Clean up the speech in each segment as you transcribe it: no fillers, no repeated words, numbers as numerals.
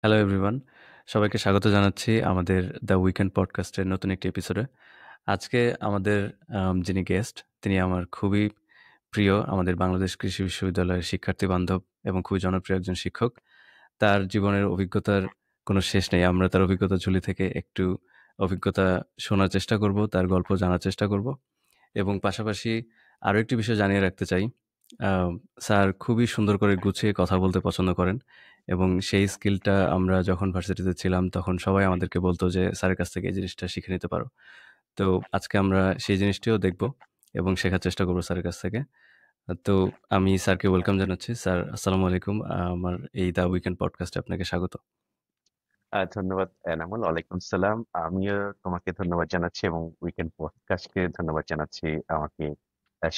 Hello everyone. সবাইকে স্বাগত জানাচ্ছি আমাদের দ্য উইকেন্ড পডকাস্টের নতুন একটি এপিসোডে। আজকে আমাদের যিনি গেস্ট তিনি আমার খুবই প্রিয় আমাদের বাংলাদেশ কৃষি বিশ্ববিদ্যালয়ের শিক্ষার্থী বান্ধব এবং খুবই জনপ্রিয় একজন শিক্ষক। তার জীবনের অভিজ্ঞতার কোনো শেষ নেই। আমরা তার অভিজ্ঞতার ঝুলি থেকে একটু অভিজ্ঞতা শোনার চেষ্টা করব, তার গল্প জানার চেষ্টা করব এবং পাশাপাশি আরো একটি বিষয় জানিয়ে রাখতে চাই। আম স্যার খুবই সুন্দর করে গুছিয়ে কথা বলতে পছন্দ করেন এবং সেই স্কিলটা আমরা যখন ভার্সিটিতে ছিলাম তখন সবাই আমাদেরকে বলত যে, "স্যারের কাছ থেকে এই জিনিসটা শিখে নিতে পারো।" তো আজকে আমরা সেই জিনিসটিও দেখব এবং শেখার চেষ্টা করব স্যারের কাছ থেকে। তো আমি স্যারকে ওয়েলকাম জানাচ্ছি। স্যার আসসালামু আলাইকুম। আমার এই দ্য উইকেন্ড পডকাস্টে আপনাকে স্বাগত। ধন্যবাদ এনামুল। ওয়ালাইকুম সালাম। আমিও তোমাকে ধন্যবাদ জানাচ্ছি এবং উইকেন্ড পডকাস্টকে ধন্যবাদ জানাচ্ছি আমাকে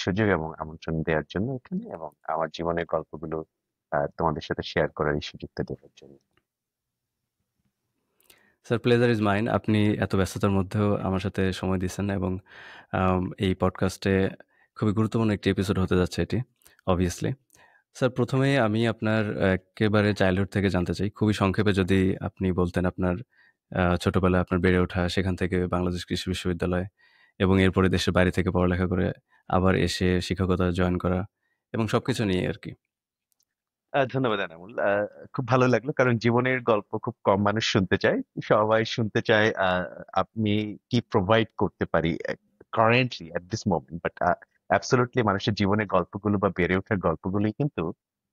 সুযোগ এবং আমন্ত্রণ দেওয়ার জন্য এখানে এবং আমার জীবনের গল্পগুলো তোমাদের সাথে শেয়ার করার এই সুযোগটা দেওয়ার জন্য। Sir pleasure is mine. আপনি এত ব্যস্ততার মধ্যেও আমার সাথে সময় দিচ্ছেন এবং এই পডকাস্টে খুবই গুরুত্বপূর্ণ একটি এপিসোড হতে যাচ্ছে এটি, অবভিয়াসলি। স্যার প্রথমেই আমি আপনার একেবারে চাইল্ডহুড থেকে জানতে চাই। খুবই সংক্ষেপে যদি আপনি বলতেন আপনার ছোটবেলায় আপনার বেড়ে ওঠা, সেখান থেকে বাংলাদেশ কৃষি বিশ্ববিদ্যালয় এবং এরপরে দেশের বাইরে থেকে পড়ালেখা করে আবার এসে শিক্ষকতা জয়েন করা এবং সবকিছু নিয়ে আরকি। ধন্যবাদ এনামুল। খুব ভালো লাগলো কারণ জীবনের গল্প খুব কম মানুষ শুনতে চায়। সবাই শুনতে চায় আপনি কি প্রোভাইড করতে পারি currently at this moment. But absolutely মানুষের জীবনের গল্পগুলো বা বেড়ে ওঠার গল্পগুলোই কিন্তু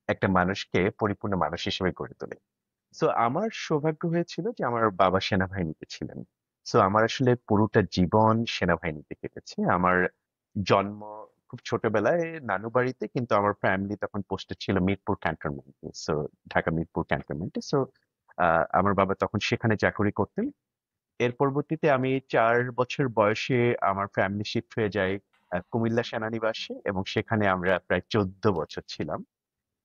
একটা মানুষকে পরিপূর্ণ মানুষ হিসেবে গড়ে তোলে। সো আমার সৌভাগ্য হয়েছিল যে আমার বাবা সেনাবাহিনীতে ছিলেন। সো আমার আসলে পুরোটা জীবন সেনাবাহিনীতে কেটেছে। আমার জন্ম খুব ছোটবেলায় নানু বাড়িতে, কিন্তু আমার ফ্যামিলি তখন পোস্টেড ছিল মিরপুর ক্যান্টনমেন্টে। সো ঢাকা মিরপুর ক্যান্টনমেন্টে। সো আমার বাবা তখন সেখানে চাকরি করতেন। এর পরবর্তীতে আমি 4 বছর বয়সে আমার ফ্যামিলি শিফট হয়ে যায় কুমিল্লা সেনানিবাসে এবং সেখানে আমরা প্রায় 14 বছর ছিলাম।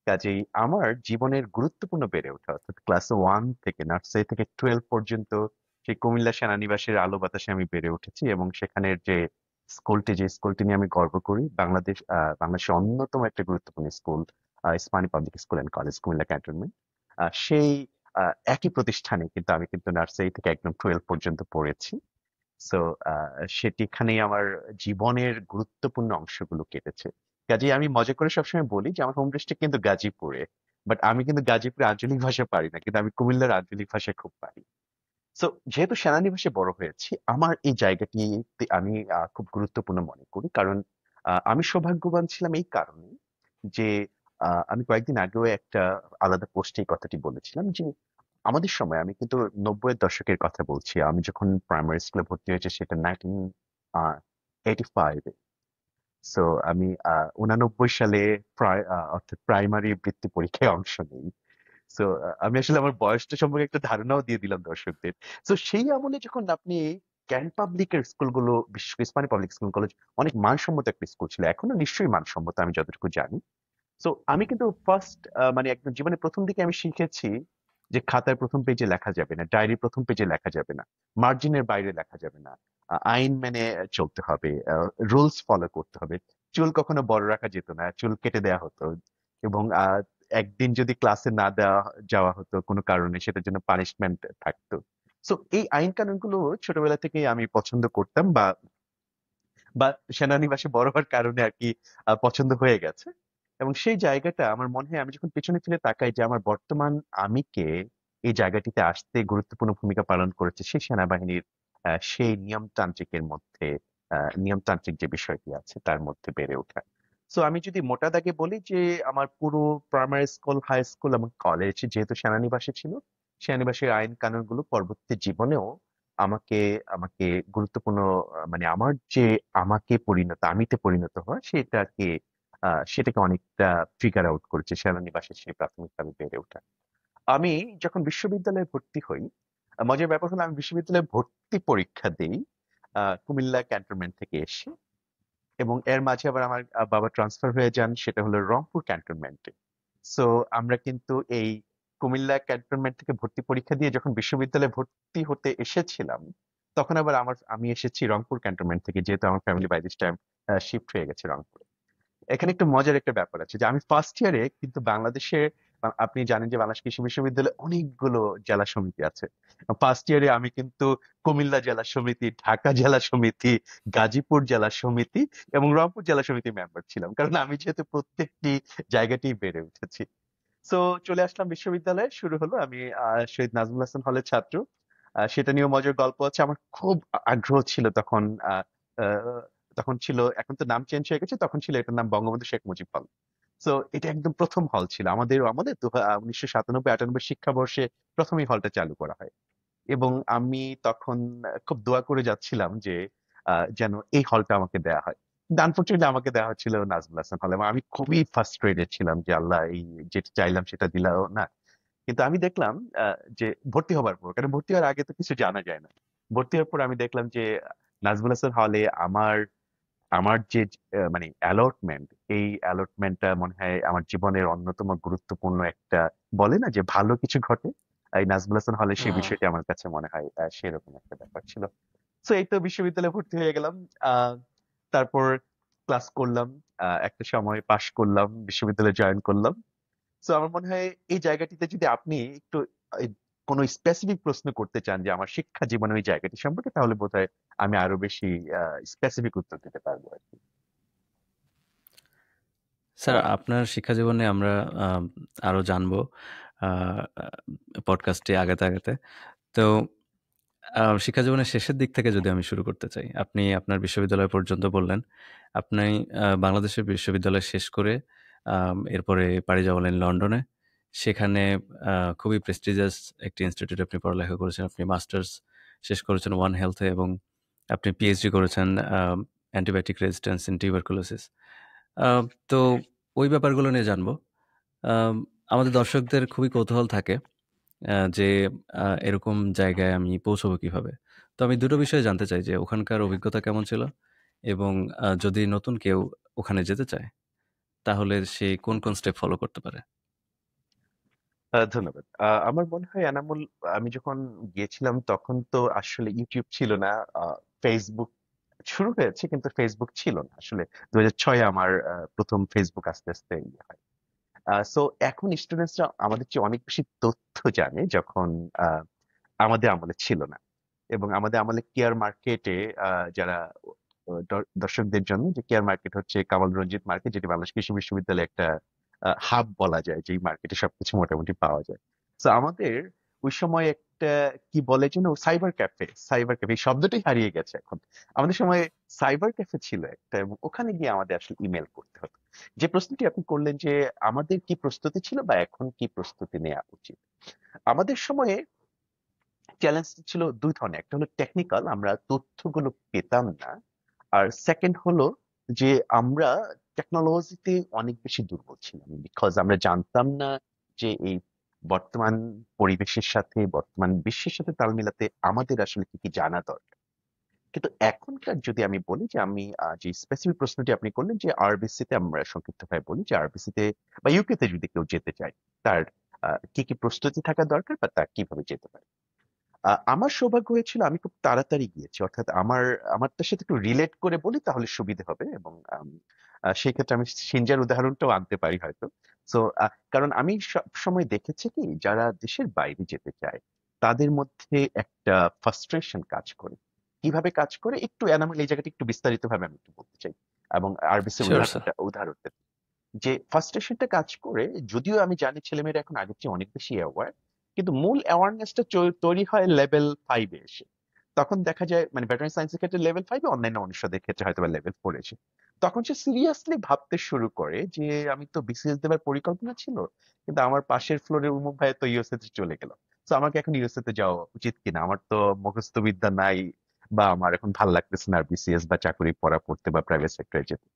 কাজেই আমার জীবনের গুরুত্বপূর্ণ বেড়ে ওঠা অর্থাৎ ক্লাস 1 থেকে নার্সারি থেকে 12 পর্যন্ত সেই কুমিল্লা সেনানিবাসের আলো বাতাসে আমি বেড়ে উঠেছি এবং সেখানের যে স্কুলটি নিয়ে আমি গর্ব করি, বাংলাদেশের অন্যতম একটা গুরুত্বপূর্ণ school, Ispahani public school and college Comilla cantonment. সেই একই প্রতিষ্ঠানে কিন্তু আমি কিন্তু নার্সারি থেকে একদম 12 পর্যন্ত পড়েছি। সো সেটিখানেই আমার জীবনের গুরুত্বপূর্ণ অংশগুলো কেটেছে। কাজেই আমি মজা করে সবসময় বলি যে আমার হোম ডিস্ট্রিক্ট কিন্তু গাজীপুরে। বাট আমি কিন্তু গাজীপুরে আঞ্চলিক ভাষা পারি না। কিন্তু আমি কুমিল্লার আঞ্চলিক ভাষা খুব পারি। সো যেহেতু সেনানিবাসে বড় হয়েছি, আমার এই জায়গাটিতে আমি খুব গুরুত্বপূর্ণ মনে করি। কারণ আমি সৌভাগ্যবান ছিলাম এই কারণে যে আমি কয়েকদিন আগেও একটা আলাদা পোস্টে এই কথাটি বলেছিলাম যে আমাদের সময়, আমি কিন্তু 90-এর দশকের কথা বলছি। আমি যখন প্রাইমারি স্কুলে ভর্তি হয়েছি সেটা 1985 এ। সো আমি 89 সালে অর্থাৎ প্রাইমারি বৃত্তি পরীক্ষায় অংশ নেই। সো আমি আসলে আমার বয়সটা সম্পর্কে একটা ধারণাও দিয়ে দিলাম দর্শকদের। সো সেই আমলে যখন আপনি ক্যান্ট পাবলিকের স্কুলগুলো, বিশেষ করে ইসমানী পাবলিক স্কুল কলেজ অনেক মানসম্মত একটা স্কুল ছিল। এখনো নিশ্চয়ই মানসম্মত আমি যতটুকু জানি। সো আমি কিন্তু ফার্স্ট মানে একদম জীবনের প্রথম দিকে আমি শিখেছি যে খাতার প্রথম পেজে লেখা যাবে না, ডায়েরির প্রথম পেজে লেখা যাবে না, মার্জিনের বাইরে লেখা যাবে না, আইন মেনে চলতে হবে, রুলস ফলো করতে হবে। চুল কখনো বড় রাখা যেত না, চুল কেটে দেওয়া হতো এবং একদিন যদি ক্লাসে না দেওয়া যাওয়া হতো কোনো কারণে, সেটার জন্য পানিশমেন্ট থাকতো। সো এই আইন কানুনগুলো ছোটবেলা থেকেই আমি পছন্দ করতাম, বা বা সেনানিবাসে বড় হওয়ার কারণে আর কি পছন্দ হয়ে গেছে। এবং সেই জায়গাটা আমার মনে হয় আমি যখন পেছনে ফিরে তাকাই যে আমার বর্তমান আমিকে এই জায়গাটিতে আসতে গুরুত্বপূর্ণ ভূমিকা পালন করেছে সেই সেনাবাহিনীর সেই নিয়মতান্ত্রিকের মধ্যে, নিয়মতান্ত্রিক যে বিষয়টি আছে তার মধ্যে বেড়ে ওঠা। সো আমি যদি মোটা দাগে বলি যে আমার পুরো প্রাইমারি স্কুল, হাই স্কুল এবং কলেজ যেহেতু সেনানিবাসে ছিল, সেনানিবাসের আইন কানুনগুলো পরবর্তী জীবনেও আমাকে আমাকে গুরুত্বপূর্ণ, মানে আমার যে আমিতে পরিণত হয় সেটাকে অনেকটা ফিগার আউট করেছে সেনানিবাসে সেই প্রাথমিকভাবে বেড়ে ওঠা। আমি যখন বিশ্ববিদ্যালয়ে ভর্তি হই, মজার ব্যাপার হলো আমি বিশ্ববিদ্যালয়ে ভর্তি পরীক্ষা দেই কুমিল্লা ক্যান্টনমেন্ট থেকে এসে, এবং এর মাঝে আবার আমার বাবা ট্রান্সফার হয়ে যান, সেটা হলো রংপুর ক্যান্টনমেন্টে। সো আমরা কিন্তু এই কুমিল্লা ক্যান্টনমেন্ট থেকে ভর্তি পরীক্ষা দিয়ে যখন বিশ্ববিদ্যালয়ে ভর্তি হতে এসেছিলাম, তখন আবার আমি এসেছি রংপুর ক্যান্টনমেন্ট থেকে, যেহেতু আমার family by this time shift হয়ে গেছে রংপুরে। এখানে একটু মজার একটা ব্যাপার আছে যে আমি ফার্স্ট ইয়ারে কিন্তু বাংলাদেশে আপনি জানেন যে বাংলাদেশ কৃষি বিশ্ববিদ্যালয়ে অনেকগুলো জেলা সমিতি আছে। ফার্স্ট ইয়ারে আমি কিন্তু কুমিল্লা জেলা সমিতি, ঢাকা জেলা সমিতি, গাজীপুর জেলা সমিতি এবং রংপুর জেলা সমিতি মেম্বার ছিলাম, কারণ আমি যেহেতু প্রত্যেকটি জায়গাতেই বেড়ে উঠেছি। সো চলে আসলাম বিশ্ববিদ্যালয়ে, শুরু হলো। আমি শহীদ নাজমুল হাসান হলের ছাত্র। সেটা নিয়েও মজার গল্প আছে। আমার খুব আগ্রহ ছিল তখন। আহ, আহ, তখন ছিল, এখন তো নাম চেঞ্জ হয়ে গেছে, তখন ছিল এটার নাম বঙ্গবন্ধু শেখ মুজিব হল। সো এটা একদম প্রথম হল ছিল আমাদের, 1997-98 শিক্ষাবর্ষে প্রথমে হলটা চালু করা হয়। এবং আমি তখন খুব দোয়া করে যাচ্ছিলাম যে যেন এই হলটা আমাকে দেয়া হয়। আনফরচুনেটলি আমাকে দেওয়া হচ্ছিল নাজমুল হাসান হলে, এবং আমি খুবই ফ্রাস্ট্রেটেড ছিলাম যে আল্লাহ, এই যেটা চাইলাম সেটা দিলাও না। কিন্তু আমি দেখলাম যে ভর্তি হবার পর, কারণ ভর্তি হওয়ার আগে তো কিছু জানা যায় না, ভর্তি হওয়ার পর আমি দেখলাম যে নাজমুল হাসান হলে আমার আমার যে মানে অ্যালটমেন্ট, এই অ্যালটমেন্টটা মনে হয় আমার জীবনের অন্যতম গুরুত্বপূর্ণ একটা, বলে না যে ভালো কিছু ঘটে, এই নাজমুল হাসান হলে সেই হুম। বিষয়টি আমার কাছে মনে হয় সেরকম একটা ব্যাপার ছিল। তো এই তো বিশ্ববিদ্যালয়ে ভর্তি হয়ে গেলাম। আহ তারপর ক্লাস করলাম, একটা সময় পাশ করলাম, বিশ্ববিদ্যালয়ে জয়েন করলাম। তো আমার মনে হয় এই জায়গাটিতে যদি আপনি একটু এই কোনো স্পেসিফিক প্রশ্ন করতে চান যে আমার শিক্ষা জীবনের ওই জায়গাটি সম্পর্কে, তাহলে বোধহয় আমি আরো বেশি স্পেসিফিক উত্তর দিতে পারবো আর কি। স্যার, আপনার শিক্ষা জীবনে আমরা আম আরো জানবো আ আ পডকাস্টটি আগাতে, আগাতে। তো শিক্ষা জীবনের শেষের দিক থেকে যদি আমি শুরু করতে চাই। আপনি আপনার বিশ্ববিদ্যালয় পর্যন্ত বললেন। আপনি বাংলাদেশের বিশ্ববিদ্যালয় শেষ করে এরপরে পাড়ি জমালেন লন্ডনে। সেখানে খুবই প্রেস্টিজিয়াস একটি ইনস্টিটিউটে আপনি পড়ালেখা করেছেন। আপনি মাস্টার্স শেষ করেছেন ওয়ান হেলথে এবং আপনি পিএইচডি করেছেন অ্যান্টিবায়োটিক রেজিস্ট্যান্স ইন টিউবারকুলোসিস। আ তো ওই ব্যাপারগুলো নিয়ে জানবো। আম আমাদের দর্শকদের খুবই কৌতূহল থাকে যে এরকম জায়গায় আমি পৌঁছবো কিভাবে? তো আমি ২ টো বিষয় জানতে চাই যে ওখানকার অভিজ্ঞতা কেমন ছিল? এবং যদি নতুন কেউ ওখানে যেতে চায়, তাহলে সে কোন স্টেপ ফলো করতে পারে? ধন্যবাদ। আমার মনে হয় এনামুল, আমি যখন গিয়েছিলাম তখন তো আসলে ইউটিউব ছিল না, ফেসবুক শুরু হয়েছে কিন্তু ফেসবুক ছিল না আসলে। 2006 আমার প্রথম ফেসবুক আস্তে আস্তে ইয়ে হয়। সো এখন স্টুডেন্টসরা আমাদের চেয়ে অনেক বেশি তথ্য জানে, যখন আহ, আমাদের আমলে ছিল না। এবং আমাদের আমলে কেয়ার মার্কেটে, যারা দর্শকদের জন্য, যে কেয়ার মার্কেট হচ্ছে কামাল রঞ্জিত মার্কেট, যেটি বাংলাদেশ কৃষি বিশ্ববিদ্যালয়ে একটা হাব বলা যায়, যে মার্কেটে সবকিছু মোটামুটি পাওয়া যায়। তো আমাদের ওই সময় একটা, কি বলে যেন, সাইবার ক্যাফে এই শব্দটাই হারিয়ে গেছে এখন। আমাদের সময় সাইবার ক্যাফে ছিল একটা, এবং ওখানে গিয়ে আমাদের আসলে ইমেল করতে হতো। যে প্রশ্নটি আপনি করলেন যে আমাদের কি প্রস্তুতি ছিল বা এখন কি প্রস্তুতি নেওয়া উচিত, আমাদের সময়ে চ্যালেঞ্জ ছিল দুই ধরনের। একটা হলো টেকনিক্যাল, আমরা তথ্যগুলো পেতাম না। আর সেকেন্ড হলো যে আমরা টেকনোলজিতে অনেক বেশি দুর্বল ছিলাম, বিকজ আমরা জানতাম না যে এই বর্তমান পরিবেশের সাথে, বর্তমান বিশ্বের সাথে তাল মিলাতে আমাদের আসলে কি কি জানা দরকার। কিন্তু এখনকার যদি আমি বলি যে আমি যে স্পেসিফিক প্রশ্নটি আপনি করলেন যে আরবিসি তে, আমরা সংক্ষিপ্ত ভাবে বলি যে আরবিসি তে বা ইউকে তে যদি কেউ যেতে চায়, তার কি কি প্রস্তুতি থাকা দরকার বা তার কিভাবে যেতে পারে। আমার সৌভাগ্য হয়েছিল আমি খুব তাড়াতাড়ি গিয়েছি, অর্থাৎ আমারটার সাথে একটু রিলেট করে বলি তাহলে সুবিধা হবে। এবং সেই ক্ষেত্রে আমি সিনজার উদাহরণটাও আনতে পারি হয়তো। সো কারণ আমি সব সময় দেখেছি কি, যারা দেশের বাইরে যেতে চায় তাদের মধ্যে একটা ফ্রাস্ট্রেশন কাজ করে। কিভাবে কাজ করে, একটু এনামেল এই জায়গাটা একটু বিস্তারিত ভাবে আমি একটু বলতে চাই, এবং আরবিসির শিওর স্যার। উদাহরণটা যে ফ্রাস্ট্রেশনটা কাজ করে। যদিও আমি জানি ছেলেমেয়েরা এখন আগের চেয়ে অনেক বেশি অ্যাওয়ার, কিন্তু মূল অ্যাওয়ারনেসটা তৈরি হয় লেভেল 5 এ এসে। তখন দেখা যায় মানে ভেটেরিনারি সায়েন্সের ক্ষেত্রে লেভেল 5 এ, অন্যান্য অনুষদের ক্ষেত্রে হয়তো বা লেভেল 4 এসে। তখন সে সিরিয়াসলি ভাবতে শুরু করে যে আমি তো বিসিএস দেওয়ার পরিকল্পনা ছিল, কিন্তু আমার পাশের ফ্লোরের উমুক ভাই তো ইউএসএ তে চলে গেল। তো আমাকে এখন ইউএসএ তে যাওয়া উচিত কিনা, আমার তো মুখস্থ বিদ্যা নাই, বা আমার এখন ভালো লাগতেছে না আর বিসিএস বা চাকরি পড়তে বা প্রাইভেট সেক্টরে যেতে।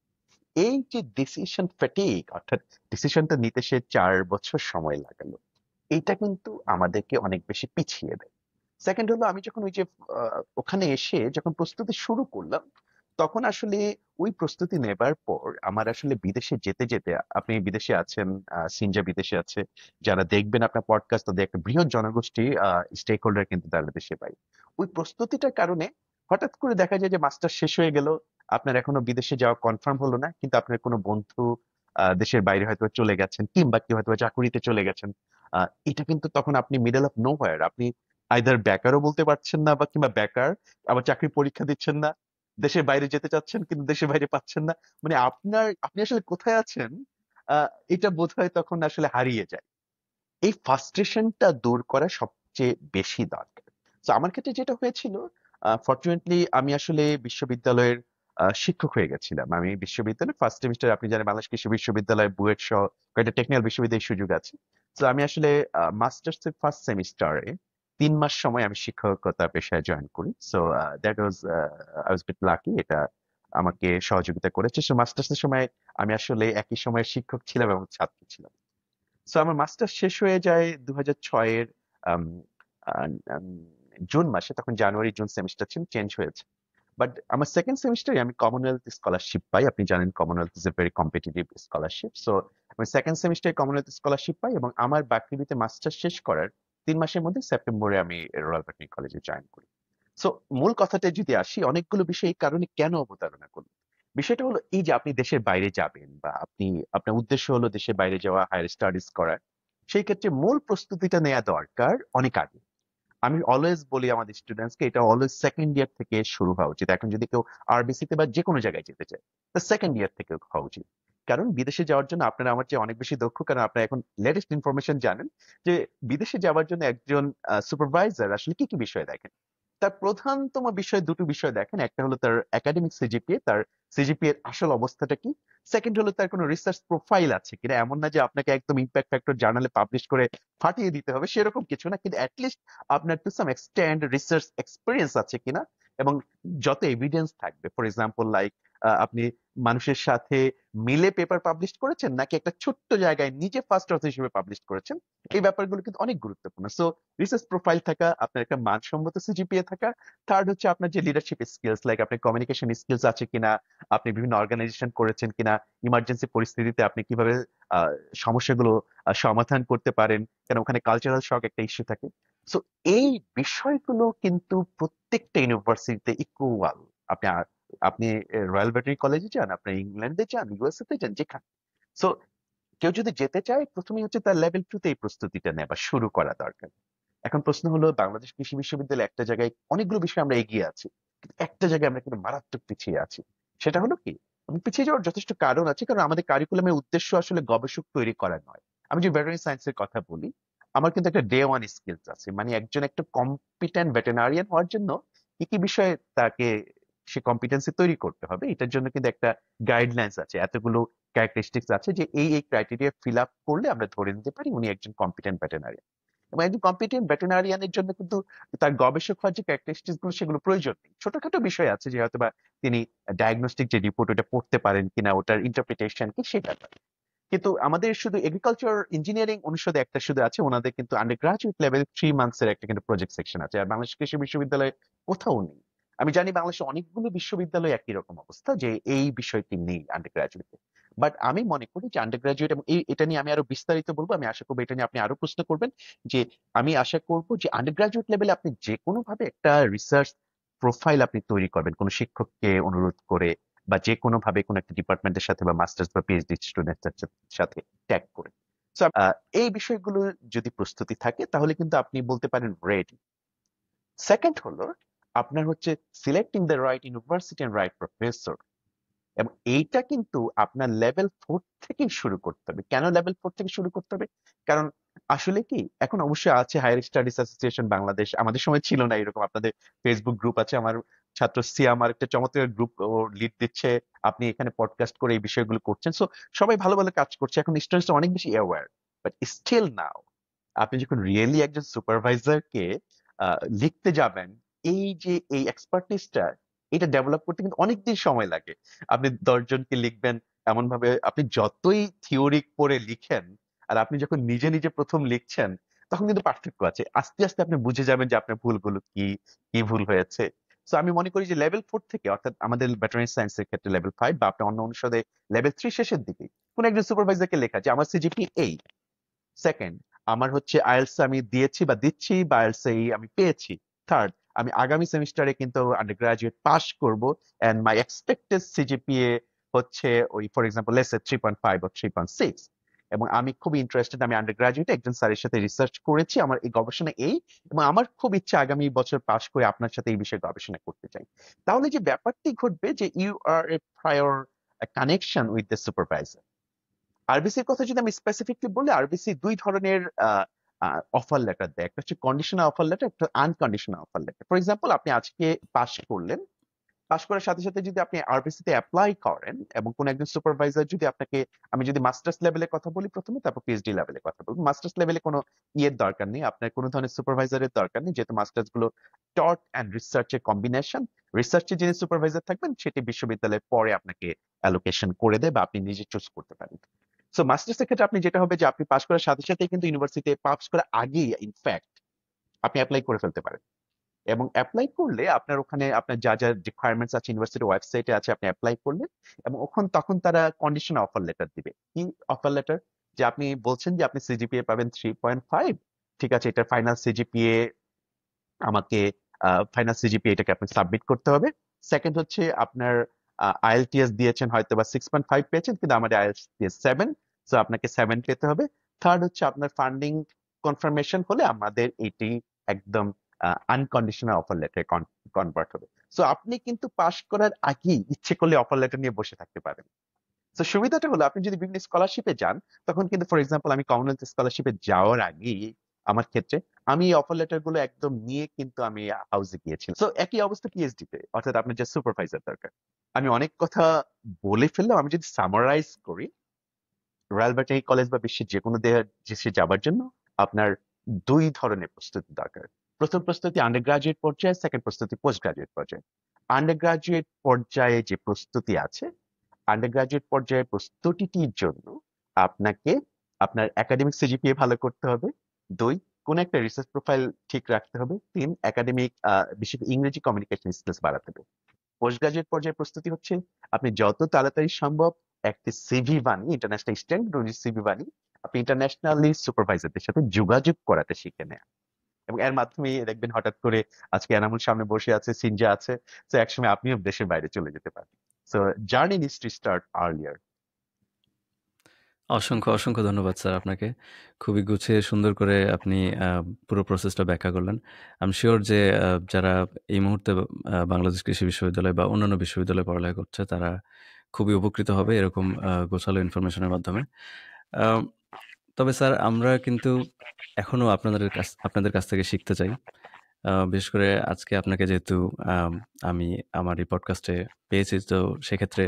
এই যে ডিসিশন ফ্যাটিগ, অর্থাৎ ডিসিশনটা নিতে সে 4 বছর সময় লাগালো, এইটা কিন্তু আমাদেরকে অনেক বেশি পিছিয়ে দেয়। সেকেন্ড হলো, আমি যখন ওই যে ওখানে এসে যখন প্রস্তুতি শুরু করলাম, তখন আসলে ওই প্রস্তুতি নেবার পর আমার আসলে বিদেশে যেতে যেতে, আপনি বিদেশে আছেন, সিনজা বিদেশে আছে, যারা দেখবেন আপনার পডকাস্ট, তাদের একটা বৃহৎ জনগোষ্ঠী স্টেক হোল্ডার কিন্তু তারা দেশে পাই। ওই প্রস্তুতিটার কারণে হঠাৎ করে দেখা যায় যে মাস্টার শেষ হয়ে গেল, আপনার এখনো বিদেশে যাওয়া কনফার্ম হলো না, কিন্তু আপনার কোনো বন্ধু দেশের বাইরে হয়তো চলে গেছেন কিংবা কেউ হয়তো চাকুরিতে চলে গেছেন। এটা কিন্তু তখন আপনি মিডল অফ নোহোয়্যার, আপনি আইদার বেকারও বলতে পারছেন না বা কিংবা বেকার, আবার চাকরির পরীক্ষা দিচ্ছেন না, দেশের বাইরে যেতে চাচ্ছেন কিন্তু দেশের বাইরে পাচ্ছেন না। মানে আপনি আসলে কোথায় আছেন, এটা বোধহয় তখন আসলে হারিয়ে যায়। এই ফ্রাস্ট্রেশনটা দূর করা সবচেয়ে বেশি দরকার। তো আমার ক্ষেত্রে যেটা হয়েছিল, ফরচুনেটলি আমি আসলে বিশ্ববিদ্যালয়ের শিক্ষক হয়ে গেছিলাম। আমি বিশ্ববিদ্যালয়ের ফার্স্ট সেমিস্টার, আপনি জানেন বাংলাদেশ কৃষি বিশ্ববিদ্যালয় বুয়েট সহ কয়েকটা টেকনিক্যাল বিশ্ববিদ্যালয়ের সুযোগ আছে। তো আমি আসলে মাস্টার্স এর ফার্স্ট সেমিস্টারে 3 মাস সময় আমি শিক্ষকতা পেশায় জয়েন করি। So that was I was bit lucky, এটা আমাকে সহযোগিতা করেছে। সো মাস্টার্স এর সময় আমি আসলে একই সময়ে শিক্ষক ছিলাম এবং ছাত্র ছিলাম। সো আমার মাস্টার্স শেষ হয়ে যায় 2006-এর আম, আম, আম, জুন মাসে। তখন জানুয়ারি জুন সেমিস্টার ছিল, চেঞ্জ হয়েছে। বাট আমার সেকেন্ড সেমিস্টারে আমি কমনওয়েলথ স্কলারশিপ পাই। আপনি জানেন Commonwealth is a very competitive scholarship. So আমি সেকেন্ড সেমিস্টারে কমনওয়েলথ স্কলারশিপ পাই এবং আমার বাকৃবিতে মাস্টার শেষ করার 3 মাসের মধ্যে সেপ্টেম্বরে আমি রয়্যাল বেটনি কলেজে জয়েন করি। সো মূল কথাটা যদি আসি, অনেকগুলো বিষয় এই কারণে কেন অবতারণা করলো। বিষয়টা হলো এই যে আপনি দেশের বাইরে যাবেন বা আপনার উদ্দেশ্য হলো দেশের বাইরে যাওয়া, হায়ার স্টাডিজ করা, সেই ক্ষেত্রে মূল প্রস্তুতিটা নেওয়া দরকার অনেক আগে। আমি অলওয়েজ বলি আমাদের স্টুডেন্টসকে, এটা অলওয়েজ সেকেন্ড ইয়ার থেকে শুরু হওয়া উচিত। এখন যদি কেউ আরবিসিতে বা যে কোনো জায়গায় যেতে চায়, তো সেকেন্ড ইয়ার থেকে হওয়া উচিত। কারণ বিদেশে যাওয়ার জন্য আপনারা আমার চেয়ে অনেক বেশি দক্ষ, কারণ আপনারা এখন লেটেস্ট ইনফরমেশন জানেন যে বিদেশে যাওয়ার জন্য একজন সুপারভাইজার আসলে কি কি বিষয় দেখেন। তার প্রধানতম বিষয়, দুটো বিষয় দেখেন। একটা হলো তার একাডেমিক সিজিপিএ, তার সিজিপিএ এর আসল অবস্থাটা কি। সেকেন্ড হলো তার কোনো রিসার্চ প্রোফাইল আছে কিনা। এমন না যে আপনাকে একদম ইম্প্যাক্ট ফ্যাক্টর জার্নালে পাবলিশ করে ফাটিয়ে দিতে হবে, সেরকম কিছু না, কিন্তু অ্যাটলিস্ট আপনার to some extend research experience আছে কিনা। এবং যত এভিডেন্স থাকবে, ফর এক্সাম্পল লাইক আপনি মানুষের সাথে মিলে পেপার পাবলিশ করেছেন নাকি একটা ছোট্ট জায়গায় নিজে ফার্স্ট অথর হিসেবে পাবলিশ করেছেন, এই ব্যাপারগুলো কিন্তু অনেক গুরুত্বপূর্ণ। সো রিসার্চ প্রোফাইল থাকা, আপনার একটা মানসম্মত সিজিপিএ থাকা। থার্ড হচ্ছে আপনার যে লিডারশিপ স্কিলস, লাইক আপনার কমিউনিকেশন স্কিলস আছে কিনা, আপনি বিভিন্ন অর্গানাইজেশন করেছেন কিনা, ইমার্জেন্সি পরিস্থিতিতে আপনি কিভাবে আহ, সমস্যাগুলো সমাধান করতে পারেন, কেন ওখানে কালচারাল শক একটা ইস্যু থাকে। সো এই বিষয়গুলো কিন্তু প্রত্যেকটা ইউনিভার্সিটিতে ইকুয়াল। আপনি আপনি রয়্যাল ভেটেরিনারি কলেজে যান, আপনি ইংল্যান্ডে যান, ইউএসএ তে যান, যেখানে। সো কেউ যদি যেতে চায়, প্রথমেই হচ্ছে তার লেভেল 2 তে এই প্রস্তুতিটা নেওয়া শুরু করা দরকার। এখন প্রশ্ন হলো, বাংলাদেশ কৃষি বিশ্ববিদ্যালয় একটা জায়গায় অনেকগুলো বিষয় আমরা এগিয়ে আছি, কিন্তু একটা জায়গায় আমরা কিন্তু মারাত্মক পিছিয়ে আছি। সেটা হলো কি, আমি পিছিয়ে যাওয়ার যথেষ্ট কারণ আছে, কারণ আমাদের কারিকুলামের উদ্দেশ্য আসলে গবেষক তৈরি করা নয়। আমি যে ভেটেরিনারি সায়েন্সের কথা বলি, আমার কিন্তু একটা ডে ওয়ান স্কিলস আছে। মানে একজন একটা কম্পিটেন্ট ভেটেরিনারিয়ান হওয়ার জন্য কি কি বিষয়ে তাকে সে কম্পিটেন্সি তৈরি করতে হবে, এটার জন্য কিন্তু একটা গাইডলাইন্স আছে, এতগুলো ক্যারেক্টারিস্টিক্স আছে যে এই ক্রাইটেরিয়া ফিল আপ করলে আমরা ধরে নিতে পারি উনি একজন কম্পিটেন্ট ভেটেরিনারিয়ান। এবং একজন কম্পিটেন্ট ভেটেরিনারিয়ানের জন্য কিন্তু তার গবেষক হওয়ার যে ক্যারেক্টারিস্টিক্স গুলো, সেগুলো প্রয়োজন নেই। ছোটখাটো বিষয় আছে যে হয়তো বা তিনি ডায়াগনস্টিক যে রিপোর্ট ওটা পড়তে পারেন কিনা, ওটার ইন্টারপ্রিটেশন কি, সেটা পারেন। কিন্তু আমাদের শুধু এগ্রিকালচার ইঞ্জিনিয়ারিং অনুষদে একটা শুধু আছে, ওনাদের কিন্তু আন্ডার গ্রাজুয়েট লেভেল 3 মান্থস এর একটা কিন্তু প্রজেক্ট সেকশন আছে, আর বাংলাদেশ কৃষি বিশ্ববিদ্যালয়ে কোথাও নেই। আমি জানি বাংলাদেশে অনেকগুলো বিশ্ববিদ্যালয় একই রকম অবস্থা যে এই বিষয়টি নেই আন্ডার গ্রাজুয়েটে। বাট আমি মনে করি যে আন্ডার গ্রাজুয়েট, এবং এটা নিয়ে আমি আরো বিস্তারিত বলবো, আমি আশা করবো এটা নিয়ে আপনি আরো প্রশ্ন করবেন, যে আমি আশা করব যে আন্ডার গ্রাজুয়েট লেভেলে আপনি যে কোনো ভাবে একটা রিসার্চ প্রোফাইল আপনি তৈরি করবেন, কোনো শিক্ষককে অনুরোধ করে বা যে কোনো ভাবে কোনো একটা ডিপার্টমেন্টের সাথে বা মাস্টার্স বা পিএইচডি স্টুডেন্টদের সাথে ট্যাগ করে। So, এই বিষয়গুলো যদি প্রস্তুতি থাকে তাহলে কিন্তু আপনি বলতে পারেন রেডি। সেকেন্ড হলো আপনার হচ্ছে selecting the right university and right professor. এবং এইটা কিন্তু আপনার লেভেল 4 থেকেই শুরু করতে হবে। কেন লেভেল 4 থেকে শুরু করতে হবে? কারণ আসলে কি, এখন অবশ্যই আছে হায়ার স্টাডিজ অ্যাসোসিয়েশন বাংলাদেশ, আমাদের সময় ছিল না এরকম। আপনাদের ফেসবুক গ্রুপ আছে, আমার ছাত্র সিয়াম আর একটা চমৎকার গ্রুপ ও লিড দিচ্ছে। আপনি এখানে পডকাস্ট করে এই বিষয়গুলো করছেন। সো সবাই ভালো ভালো কাজ করছে, এখন স্টুডেন্টস অনেক বেশি অ্যাওয়্যার। বাট স্টিল নাও, আপনি যখন রিয়েলি একজন সুপারভাইজারকে লিখতে যাবেন, এই যে এই এক্সপার্টিসটা, এটা ডেভেলপ করতে কিন্তু অনেকদিন সময় লাগে। আপনি 10 জনকে লিখবেন, এমন ভাবে আপনি যতই থিওরি পড়ে লিখেন, আর আপনি যখন নিজে নিজে প্রথম লিখছেন, তখন কিন্তু পার্থক্য আছে। আস্তে আস্তে আপনি বুঝে যাবেন যে আপনার ভুলগুলো কি, কি ভুল হয়েছে। তো আমি মনে করি যে লেভেল 4 থেকে, অর্থাৎ আমাদের ভেটেরিনারি সায়েন্সের ক্ষেত্রে লেভেল 5, বা আপনার অন্য অনুষদে লেভেল 3 শেষের দিকে কোন একজন সুপারভাইজারকে লেখা যে আমার সিজিপি এই, সেকেন্ড আমার হচ্ছে আইএলটিএস আমি দিয়েছি বা দিচ্ছি, বা আইএলটিএস এই আমি পেয়েছি, থার্ড আমি আগামী সেমিস্টারে কিন্তু আন্ডার গ্রাজুয়েট পাস করব, এন্ড মাই এক্সপেক্টেড সিজিপিএ হচ্ছে ওই ফর এক্সাম্পল লেটস সে 3.5 বা 3.6, এবং আমি খুব ইন্টারেস্টেড, আমি আন্ডার গ্রাজুয়েট একজন স্যারের সাথে রিসার্চ করেছি, আমার এই গবেষণা এই, এবং আমার খুব ইচ্ছা আগামী বছর পাশ করে আপনার সাথে এই বিষয়ে গবেষণা করতে চাই। তাহলে যে ব্যাপারটি ঘটবে যে you are a prior connection with the supervisor. আরবিসির কথা যদি আমি স্পেসিফিকলি বলি, আরবিসি দুই ধরনের অফার লেটার দেয়, একটা হচ্ছে কন্ডিশনাল অফার লেটার, একটা unconditional offer letter. For example আপনি আজকে পাশ করলেন, পাশ করার সাথে সাথে যদি আপনি আরবিসি তে অ্যাপ্লাই করেন এবং কোন একজন সুপারভাইজার যদি আপনাকে, আমি যদি মাস্টার্স লেভেলের কথা বলি প্রথমে, তারপর পিএইচডি লেভেলের কথা বলবো। মাস্টার্স লেভেলে কোনো ইয়ের দরকার নেই, আপনার কোনো ধরনের সুপারভাইজারের দরকার নেই, যেহেতু মাস্টার্স গুলো টট অ্যান্ড রিসার্চের কম্বিনেশন। রিসার্চে যিনি সুপারভাইজার থাকবেন সেটি বিশ্ববিদ্যালয়ের পরে আপনাকে অ্যালোকেশন করে দেয় বা আপনি নিজে চুজ করতে পারেন। সো মাস্টার্স এর ক্ষেত্রে আপনি যেটা হবে যে আপনি পাশ করার সাথে সাথে কিন্তু ইউনিভার্সিটিতে পাস করার আগেই ইনফ্যাক্ট আপনি অ্যাপ্লাই করে ফেলতে পারেন, এবং অ্যাপ্লাই করলে আপনার ওখানে আপনার যা যা রিকোয়ারমেন্টস আছে ইউনিভার্সিটির ওয়েবসাইটে আছে, আপনি অ্যাপ্লাই করলেন এবং ওখানে তখন তারা কন্ডিশনাল অফার লেটার দিবে। কি অফার লেটার? যে আপনি বলছেন যে আপনি সিজিপিএ পাবেন 3.5, ঠিক আছে, এটা ফাইনাল সিজিপিএ, আমাকে ফাইনাল সিজিপিএ এটাকে আপনি সাবমিট করতে হবে। সেকেন্ড হচ্ছে আপনার আইএলটিএস দিয়েছেন হয়তো বা 6.5 পেয়েছেন, কিন্তু আমাদের আইএলটিএস 7, সো আপনাকে 7 পেতে হবে। থার্ড হচ্ছে আপনার ফান্ডিং কনফার্মেশন হলে আমাদের এটি একদম আনকন্ডিশনাল অফার লেটারে কনভার্ট হবে। সো আপনি কিন্তু পাশ করার আগেই ইচ্ছে করলে অফার লেটার নিয়ে বসে থাকতে পারেন। তো সুবিধাটা হলো আপনি যদি বিভিন্ন স্কলারশিপে যান, তখন কিন্তু ফর এক্সাম্পল আমি কমনওয়েলথ স্কলারশিপে যাওয়ার আগেই আমার ক্ষেত্রে আমি এই অফার লেটার গুলো একদম নিয়ে কিন্তু আমি হাউসে গিয়েছিলাম। তো একই অবস্থা পিএইচডি তে, অর্থাৎ আপনার যে সুপারভাইজার দরকার। আমি অনেক কথা বলে ফেললাম, আমি যদি সামারাইজ করি, রয়্যাল ব্যাটারি কলেজ বা বিশ্বের যে কোনো দেশে যাবার জন্য আপনার দুই ধরনের প্রস্তুতি দরকার। প্রথম প্রস্তুতি আন্ডার গ্রাজুয়েট পর্যায়ে, সেকেন্ড প্রস্তুতি পোস্ট গ্রাজুয়েট পর্যায়ে। আন্ডার গ্রাজুয়েট পর্যায়ে যে প্রস্তুতি আছে, আন্ডার গ্রাজুয়েট পর্যায়ের প্রস্তুতিটির জন্য আপনাকে আপনার একাডেমিক সিজিপিএ ভালো করতে হবে। 2, কোন একটা রিসার্চ প্রোফাইল ঠিক রাখতে হবে। 3, একাডেমিক বিশেষ ইংরেজি কমিউনিকেশন স্কিলস বাড়াতে হবে। পোস্ট গ্রাজুয়েট পর্যায়ে প্রস্তুতি হচ্ছে আপনি যত তাড়াতাড়ি সম্ভব একটি সিভি বানিয়ে, ইন্টারন্যাশনাল স্ট্যান্ডার্ড অনুযায়ী সিভি বানিয়ে আপনি ইন্টারন্যাশনালি সুপারভাইজারদের সাথে যোগাযোগ করাতে শিখে নেয়, এবং এর মাধ্যমে দেখবেন হঠাৎ করে আজকে এনামুল সামনে বসে আছে, সিনজা আছে, তো একসময় আপনিও দেশের বাইরে চলে যেতে পারেন। So journey needs to start earlier. অসংখ্য, অসংখ্য ধন্যবাদ স্যার আপনাকে। খুবই গুছিয়ে সুন্দর করে আপনি পুরো প্রসেসটা ব্যাখ্যা করলেন। আই এম সিউর যে যারা এই মুহূর্তে বাংলাদেশ কৃষি বিশ্ববিদ্যালয় বা অন্যান্য বিশ্ববিদ্যালয়ে পড়ালেখা করছে তারা খুবই উপকৃত হবে এরকম গোছালো ইনফরমেশনের মাধ্যমে। আম তবে স্যার আমরা কিন্তু এখনো আপনাদের কাছ থেকে শিখতে চাই। বিশেষ করে আজকে আপনাকে যেহেতু আম আমি আমার এই পডকাস্টে পেয়েছি, তো সেক্ষেত্রে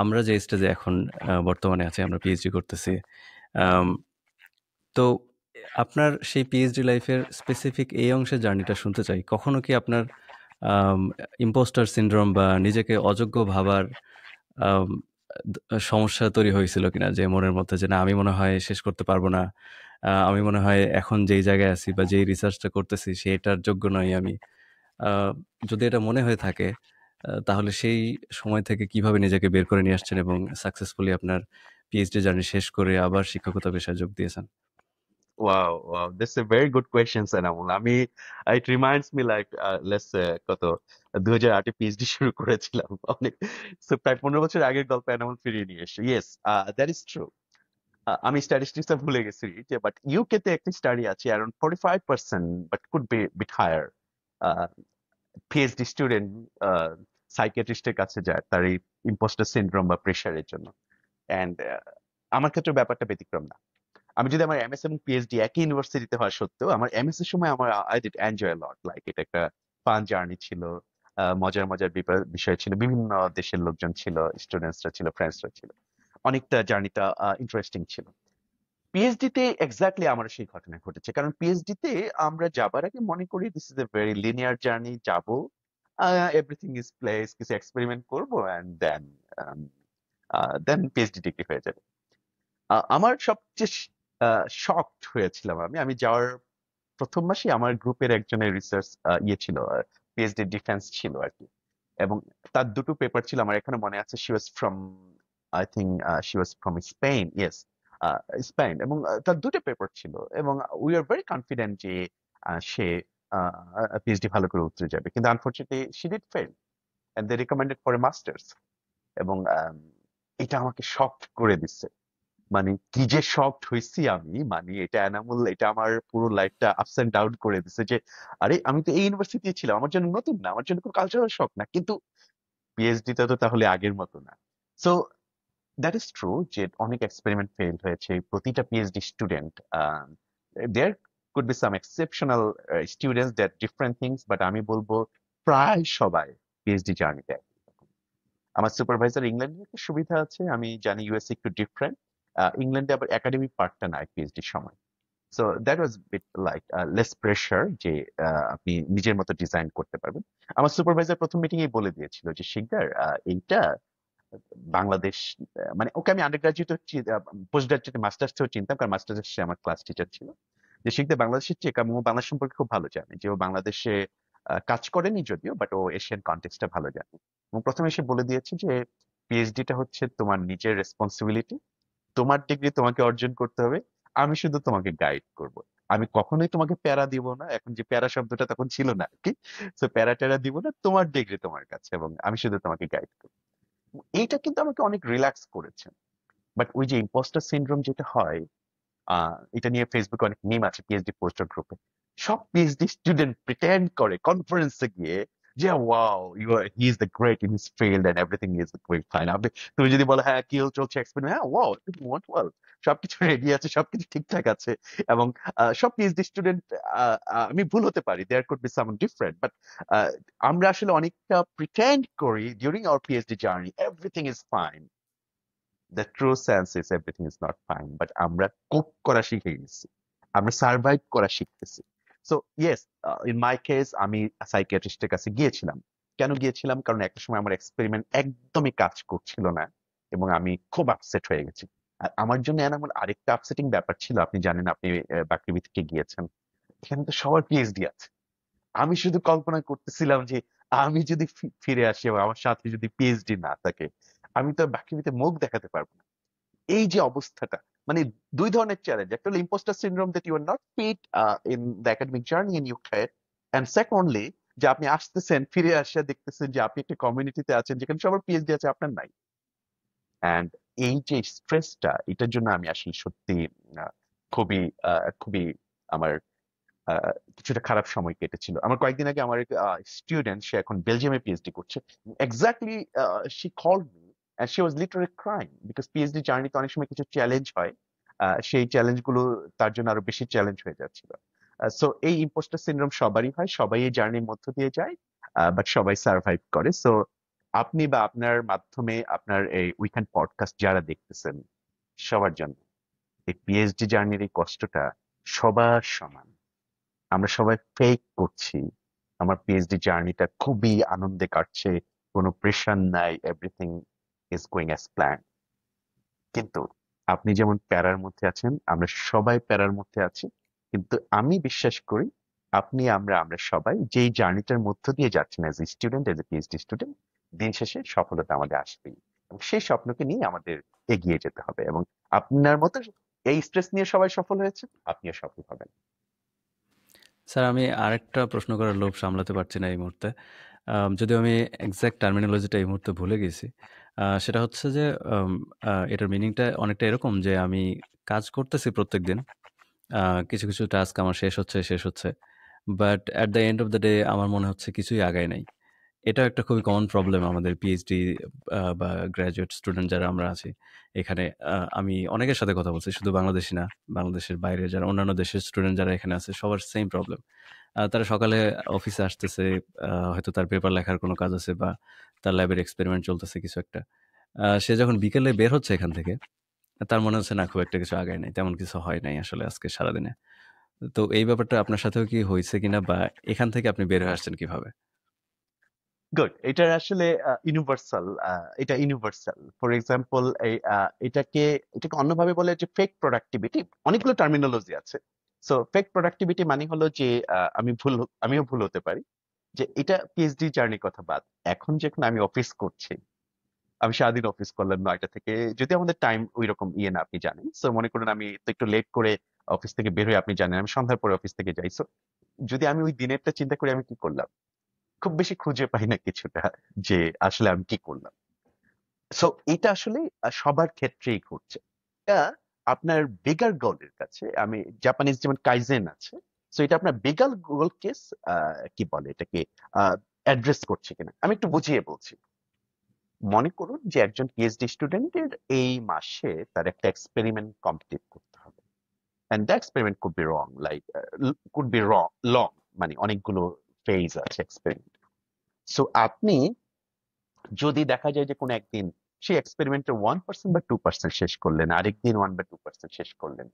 আমরা যে স্টেজে এখন বর্তমানে আছি, আমরা পিএইচডি করতেছি। আম তো আপনার সেই পিএইচডি লাইফের স্পেসিফিক এই অংশের জার্নিটা শুনতে চাই। কখনো কি আপনার আম ইম্পোস্টার সিনড্রোম বা নিজেকে অযোগ্য ভাবার আম দ সমস্যা তৈরি হয়েছিল কিনা? যে মনের মধ্যে যে, "না, আমি মনে হয় শেষ করতে পারব না। আমি মনে হয় এখন যেই জায়গায় আছি বা যেই রিসার্চটা করতেছি সেটার যোগ্য নই আমি।" আ যদি এটা মনে হয়ে থাকে, তাহলে সেই সময় থেকে কিভাবে নিজেকে বের করে নিয়ে আসছেন এবং সাকসেসফুলি আপনার পিএইচডি জার্নি শেষ করে আবার শিক্ষকতা পেশায় যোগ দিয়েছেন? Wow, wow, that's a very good question Enamul. আমি, it reminds me like let's say কত 2008 এ পিএইচডি শুরু করেছিলাম। অনেক, সো প্রায় 15 বছর আগের গল্প এনামুল ফিরিয়ে নিয়ে এসেছে। Yes, that is true. আমি স্ট্যাটিস্টিক্সটা ভুলে গেছি যে, বাট ইউকে তে একটি স্টাডি আছে around 45%, but could be bit higher, PhD student সাইকিয়াট্রিস্টের কাছে যায় তার এই ইম্পোস্টার সিনড্রোম বা প্রেশারের জন্য। অ্যান্ড আমার ক্ষেত্রে ব্যাপারটা ব্যতিক্রম না। আমি যদি আমার এমএস এবং পিএইচডি একই ইউনিভার্সিটিতে হওয়া সত্ত্বেও আমার এমএস এর সময় আমার I did enjoy lot, like এটা একটা ফান জার্নি ছিল। মজার মজার বিষয় ছিল, বিভিন্ন দেশের লোকজন ছিল, স্টুডেন্টসরা ছিল, ফ্রেন্ডসরা ছিল, অনেকটা জার্নিটা ইন্টারেস্টিং ছিল। পিএইচডি তে এক্স্যাক্টলি আমার সেই ঘটনা ঘটেছে, কারণ পিএইচডি তে আমরা যাবার আগে মনে করি this is a very linear journey, যাব, এভরিথিং ইজ প্লেস, কিছু এক্সপেরিমেন্ট করবো and then then PhD degree হয়ে যাবে। আমার সবচেয়ে শকড হয়েছিলাম আমি আমি যাওয়ার প্রথম মাসে আমার গ্রুপের একজনের রিসার্চ ইয়ে ছিল, পিএইচডি ডিফেন্স ছিল আর কি, এবং তার দুটো পেপার ছিল আমার এখানে মনে আছে। She was from, I think she was from Spain, yes, Spain, এবং তার দুটো পেপার ছিল, এবং উই আর ভেরি কনফিডেন্ট যে সে পিএইচডি ভালো করে উতরে যাবে, কিন্তু unfortunately she did fail, and they recommended for a masters. এবং এটা আমাকে শকড করে দিচ্ছে। মানে কি যে শকড হইছি আমি, মানে এটা এনামুল, এটা আমার পুরো লাইফটা আপস এন্ড ডাউন করে দিচ্ছে যে আরে আমি তো এই ইউনিভার্সিটি ছিলাম, আমার জন্য নতুন না, আমার জন্য কোনো কালচারাল শক না, কিন্তু পিএইচডিটা তো তাহলে আগের মতো না। সো দ্যাট ইজ ট্রু যে অনেক এক্সপেরিমেন্ট ফেল হয়েছে। প্রতিটা PhD student, there could be some exceptional students that different things, but আমি বলবো প্রায় সবাই পিএইচডি জার্নিতে। আমার সুপারভাইজার ইংল্যান্ডের একটা সুবিধা আছে, আমি জানি ইউএসএ একটু ডিফারেন্ট। ইংল্যান্ডে আবার একাডেমিক পার্টটা নাই পিএইচডির সময়। So that was bit like less pressure যে আপনি নিজের মতো ডিজাইন করতে পারবেন। আমার সুপারভাইজার প্রথম মিটিং এ বলে দিয়েছিল যে শিকদার, এইটা বাংলাদেশ, মানে ওকে আমি আন্ডার গ্রাজুয়েট, পোস্ট গ্রাজুয়েট, মাস্টার্সেও চিনতাম, কারণ মাস্টার্স সে আমার ক্লাস টিচার ছিল। যে শিখতে বাংলাদেশের চেয়ে, কারণ ও বাংলাদেশ সম্পর্কে খুব ভালো জানে, যে ও বাংলাদেশে কাজ করেনি যদিও, বাট ও এশিয়ান কন্টেক্সটটা ভালো জানে। এবং প্রথমে এসে বলে দিয়েছে যে পিএইচডিটা হচ্ছে তোমার নিজের রেসপন্সিবিলিটি, তোমার ডিগ্রি তোমাকে অর্জন করতে হবে, আমি শুধু তোমাকে গাইড করব। আমি কখনোই তোমাকে প্যারা দিব না, এখন যে প্যারা শব্দটা তখন ছিল না আর কি। তো প্যারা ট্যারা দিব না, তোমার ডিগ্রি তোমার কাছে এবং আমি শুধু তোমাকে গাইড করবো। এইটা কিন্তু আমাকে অনেক রিল্যাক্স করেছে। বাট ওই যে ইম্পোস্টার সিনড্রোম যেটা হয়, এটা নিয়ে ফেসবুকে অনেক মিম আছে পিএইচডি পোস্টার গ্রুপে। সব পিএইচডি স্টুডেন্ট প্রিটেন্ড করে কনফারেন্সে গিয়ে যে wow you are, he is the great in his field and everything is great fine. আপনি, তুমি যদি বলো হ্যাঁ কি চলছে এক্সপেরিমেন্ট, হ্যাঁ ওয়াও ওয়ান্ট ওয়েল, সবকিছু রেডি আছে, সবকিছু ঠিকঠাক আছে। এবং সব পিএইচডি স্টুডেন্ট, আমি ভুল হতে পারি, there could be some different, but আমরা আসলে অনেকটা প্রিটেন্ড করি during our PhD journey everything is fine. The true sense is everything is not fine, but আমরা কোপ করা শিখে গেছি, আমরা সার্ভাইভ করা শিখতেছি। So yes, in my case আমি সাইকিয়াট্রিস্টের কাছে গিয়েছিলাম। কেন গিয়েছিলাম? কারণ একটা সময় আমার এক্সপেরিমেন্ট একদমই কাজ করছিল না এবং আমি খুব আপসেট হয়ে গেছি। আর আমার জন্য এমন আরেকটা আপসেটিং ব্যাপার ছিল, আপনি জানেন, আপনি বাকৃবি থেকে গিয়েছেন, এখানে তো সবার পিএইচডি আছে। আমি শুধু কল্পনা করতেছিলাম যে আমি যদি ফিরে আসি এবং আমার সাথে যদি পিএইচডি না থাকে, আমি তো বাকৃবিতে মুখ দেখাতে পারবো না। এই যে অবস্থাটা, মানে দুই ধরনের চ্যালেঞ্জ, একটা হলো impostor syndrome, that you are not fit in the academic journey in Ukraine, and secondly যে আপনি আসতেছেন, ফিরে আসে দেখতেছেন যে আপনি একটা কমিউনিটিতে আছেন যেখানে সবার পিএইচডি আছে, আপনার নাই। এন্ড এই যে স্ট্রেসটা, এটার জন্য আমি আসলে সত্যি আহ, খুবই খুবই আমার কিছুটা খারাপ সময় কেটেছিল। আমার কয়েকদিন আগে আমার স্টুডেন্ট, সে এখন বেলজিয়ামে পিএইচডি করছে, exactly she called me and she was literally crying because PhD জার্নিতে অনেক সময় কিছু চ্যালেঞ্জ হয়, সেই চ্যালেঞ্জ গুলো তার জন্য আরো বেশি চ্যালেঞ্জ হয়ে যাচ্ছিল। সো এই ইম্পোস্টার সিনড্রোম সবারই হয়, সবাই এই জার্নির মধ্য দিয়ে যায়, বাট সবাই সার্ভাইভ করে। সো আপনি বা আপনার মাধ্যমে আপনার এই উইকেন্ড পডকাস্ট যারা দেখতেছেন, সবার জন্য এই পিএইচডি জার্নির এই কষ্টটা সবার সমান। আমরা সবাই ফেক করছি। আমার পিএইচডি জার্নিটা খুবই আনন্দে কাটছে, কোনো প্রেশার নাই, everything is going as plan. কিন্তু আপনি যেমন প্যারার মধ্যে আছেন, আমরা সবাই প্যারার মধ্যে আছি। কিন্তু আমি বিশ্বাস করি আমরা সবাই যেই জার্নিটার মধ্য দিয়ে যাচ্ছেন as a student, as a PhD student, দিন শেষে সফলতা আমাদের আসবেই এবং সেই স্বপ্নকে নিয়ে আমাদের এগিয়ে যেতে হবে। এবং আপনার মতো এই স্ট্রেস নিয়ে সবাই সফল হয়েছে, আপনিও সফল হবেন। স্যার, আমি আরেকটা প্রশ্ন করার লোভ সামলাতে পারছি না এই মুহূর্তে। যদিও আমি এক্সাক্ট টার্মিনোলজিটা এই মুহূর্তে ভুলে গেছি। সেটা হচ্ছে যে আম এটার মিনিংটা অনেকটা এরকম যে আমি কাজ করতেছি প্রত্যেকদিন। কিছু, কিছু টাস্ক আমার শেষ হচ্ছে। But at the end of the day আমার মনে হচ্ছে কিছুই আগায় নাই। এটাও একটা খুবই কমন প্রবলেম আমাদের পিএইচডি বা গ্র্যাজুয়েট স্টুডেন্ট যারা আমরা আছি এখানে। আমি অনেকের সাথে কথা বলছি, শুধু বাংলাদেশী না, বাংলাদেশের বাইরে যারা অন্যান্য দেশের স্টুডেন্ট যারা এখানে আছে সবার সেম প্রবলেম। তারা সকালে অফিসে আসতেছে, হয়তো তার পেপার লেখার কোনো কাজ আছে বা তার ল্যাবের এক্সপেরিমেন্ট চলতেছে কিছু একটা। সে যখন বিকেলে বের হচ্ছে এখান থেকে, তার মনে হচ্ছে না খুব একটা কিছু আগায় নাই, তেমন কিছু হয় নাই আসলে আজকে সারাদিনে। তো এই ব্যাপারটা আপনার সাথেও কি হয়েছে কিনা, বা এখান থেকে আপনি বের হয়ে আসছেন কিভাবে? গুড, এটার আসলে ইউনিভার্সাল, এটা ইউনিভার্সাল। ফর এক্সাম্পল এই এটাকে অন্যভাবে বলে যে ফেক প্রোডাক্টিভিটি। অনেকগুলো টার্মিনোলজি আছে। সো ফেক প্রোডাক্টিভিটি মানে হলো যে আমিও ভুল হতে পারি, যে এটা পিএইচডি জার্নির কথা বাদ, এখন যখন আমি অফিস করছি, আমি সারাদিন অফিস করলাম 9টা থেকে, যদি আমাদের টাইম ওই রকম ইয়ে না, আপনি জানেন। সো মনে করুন আমি তো একটু লেট করে অফিস থেকে বের হয়ে, আপনি জানেন আমি সন্ধ্যার পরে অফিস থেকে যাই। সো যদি আমি ওই দিনেরটা চিন্তা করি, আমি কি করলাম, খুব বেশি খুঁজে পাই না কিছুটা, যে আসলে আমি কি করলাম। সো এটা আসলে সবার ক্ষেত্রেই ঘটছে। এটা আপনার বিগার গোলের কাছে, আমি জাপানিজ যেমন কাইজেন আছে, সো এটা আপনার বিগার গোলকে কি বলে এটাকে অ্যাড্রেস করছে কিনা আমি একটু বুঝিয়ে বলছি। মনে করুন যে একজন পিএইচডি স্টুডেন্টের এই মাসে তার একটা এক্সপেরিমেন্ট কমপ্লিট করতে হবে, and the experiment could be wrong, like could be wrong long, মানে অনেকগুলো ফেজ আছে এক্সপেরিমেন্ট। সো আপনি যদি দেখা যায় যে কোনো একদিন সেই এক্সপেরিমেন্টের 1% বা 2% শেষ করলেন, আরেকদিন 1 বা 2% শেষ করলেন,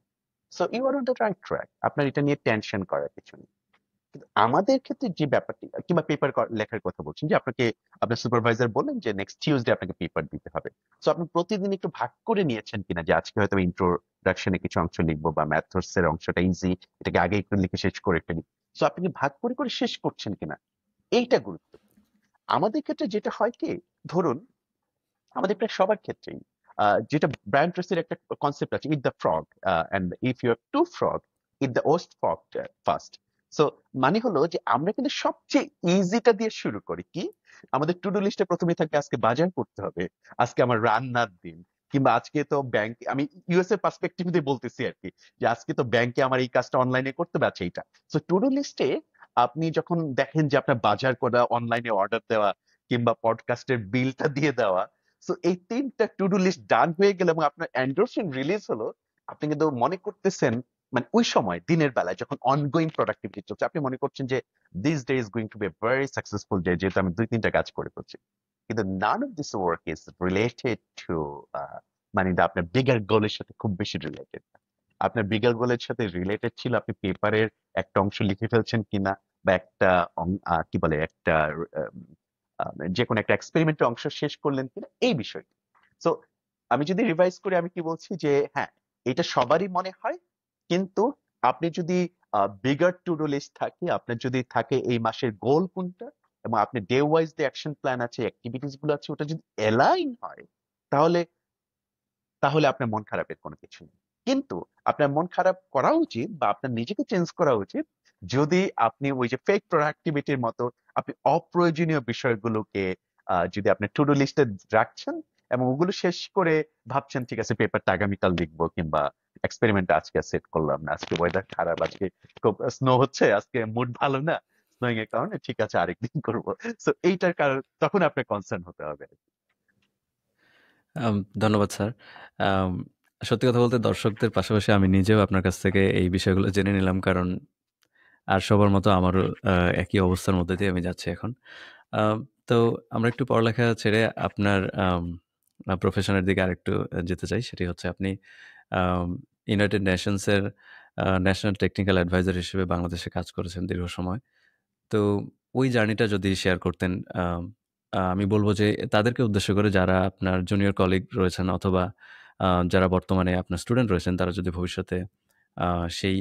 so you are on the right track, আপনার এটা নিয়ে টেনশন করার কিছু নেই। কিন্তু আমাদের ক্ষেত্রে যে ব্যাপারটি, কিংবা পেপার লেখার কথা বলছেন, যে আপনাকে আপনার সুপারভাইজার বললেন যে নেক্সট টিউসডে আপনাকে পেপার দিতে হবে, সো আপনি প্রতিদিন একটু ভাগ করে নিয়েছেন কিনা যে আজকে হয়তো ইন্ট্রোডাকশনে কিছু অংশ লিখবো, বা ম্যাথডস এর অংশটা ইজি, এটাকে আগে একটু লিখে শেষ করে ফেলি। সো আপনি কি ভাগ করে করে শেষ করছেন কিনা, এইটা গুরুত্ব। আমাদের ক্ষেত্রে যেটা হয় কি, ধরুন আমাদের প্রায় সবার ক্ষেত্রেই যেটা ব্রায়ান ট্রেসির একটা কনসেপ্ট আছে, eat the frog, and if you have to frog, eat the worst frog first. So মানে হলো যে আমরা কিন্তু সবচেয়ে ইজিটা দিয়ে শুরু করি। কি, আমাদের টু ডু লিস্টে প্রথমে থাকে আজকে বাজার করতে হবে, আজকে আমার রান্নার দিন, কিংবা আজকে তো ব্যাংক, আমি ইউএস এর পার্সপেক্টিভ দিয়ে বলতেছি আর কি, যে আজকে তো ব্যাংকে আমার এই কাজটা অনলাইনে করতে হবে, আছে এইটা। সো টু ডু লিস্টে আপনি যখন দেখেন যে আপনার বাজার করা, অনলাইনে অর্ডার দেওয়া, কিংবা পডকাস্টের বিলটা দিয়ে দেওয়া, সো এই ৩টা টু ডু লিস্ট ডান হয়ে গেলে এবং আপনার এন্ডোরফিন রিলিজ হলো, আপনি কিন্তু মনে করতেছেন, মানে ওই সময় দিনের বেলায় যখন অনগোয়িং প্রোডাক্টিভিটি চলছে, আপনি মনে করছেন যে this day is going to be very successful day, যেহেতু আমি ২-৩টা কাজ করে করছি। কিন্তু none of this work is related to, মানে আপনার বিগার গোলের সাথে খুব বেশি রিলেটেড। আপনার বিগার গোলের সাথে রিলেটেড ছিল আপনি পেপারের একটা অংশ লিখে ফেলছেন কিনা, বা একটা কি বলে একটা যে কোনো একটা এক্সপেরিমেন্টের অংশ শেষ করলেন কিনা, এই বিষয়টি। সো আমি যদি রিভাইজ করি, আমি কি বলছি যে হ্যাঁ, এটা সবারই মনে হয়, কিন্তু আপনি যদি বিগার টু ডু লিস্ট থাকে, আপনার যদি থাকে এই মাসের গোল কোনটা, এবং আপনি ডে ওয়াইজ যে অ্যাকশন প্ল্যান আছে, অ্যাক্টিভিটিস গুলো আছে, ওটা যদি অ্যালাইন হয়, তাহলে তাহলে আপনার মন খারাপের কোনো কিছু নেই। কিন্তু আপনার মন খারাপ করা উচিত, বা আপনার নিজেকে চেঞ্জ করা উচিত, যদি আপনি ওই যে ফেক প্রোডাক্টিভিটির মতো আপনি অপ্রয়োজনীয় বিষয়গুলোকে যদি আপনি টু ডু লিস্টে রাখছেন, এবং ওগুলো শেষ করে ভাবছেন ঠিক আছে পেপারটা আগামীকাল লিখবো, কিংবা এক্সপেরিমেন্ট আজকে সেট করলাম না, আজকে ওয়েদার খারাপ, আজকে খুব স্নো হচ্ছে, আজকে মুড ভালো না স্নোইং এর কারণে, ঠিক আছে আরেকদিন করবো। সো এইটার কারণ তখন আপনার কনসার্ন হতে হবে। ধন্যবাদ স্যার। আম সত্যি কথা বলতে দর্শকদের পাশাপাশি আমি নিজেও আপনার কাছ থেকে এই বিষয়গুলো জেনে নিলাম। কারণ আর সবার মতো আমারও আ একই অবস্থার মধ্যে দিয়ে আমি যাচ্ছি এখন। আম তো আমরা একটু পড়ালেখা ছেড়ে আপনার প্রফেশনের দিকে আরেকটু যেতে চাই। সেটি হচ্ছে আপনি আম ইউনাইটেড নেশনস এর ন্যাশনাল টেকনিক্যাল অ্যাডভাইজার হিসেবে বাংলাদেশে কাজ করেছেন দীর্ঘ সময়। তো ওই জার্নিটা যদি শেয়ার করতেন, আম আমি বলব যে তাদেরকে উদ্দেশ্য করে যারা আপনার জুনিয়র কলিগ রয়েছেন অথবা যারা বর্তমানে আপনার স্টুডেন্ট রয়েছেন, তারা যদি ভবিষ্যতে আ সেই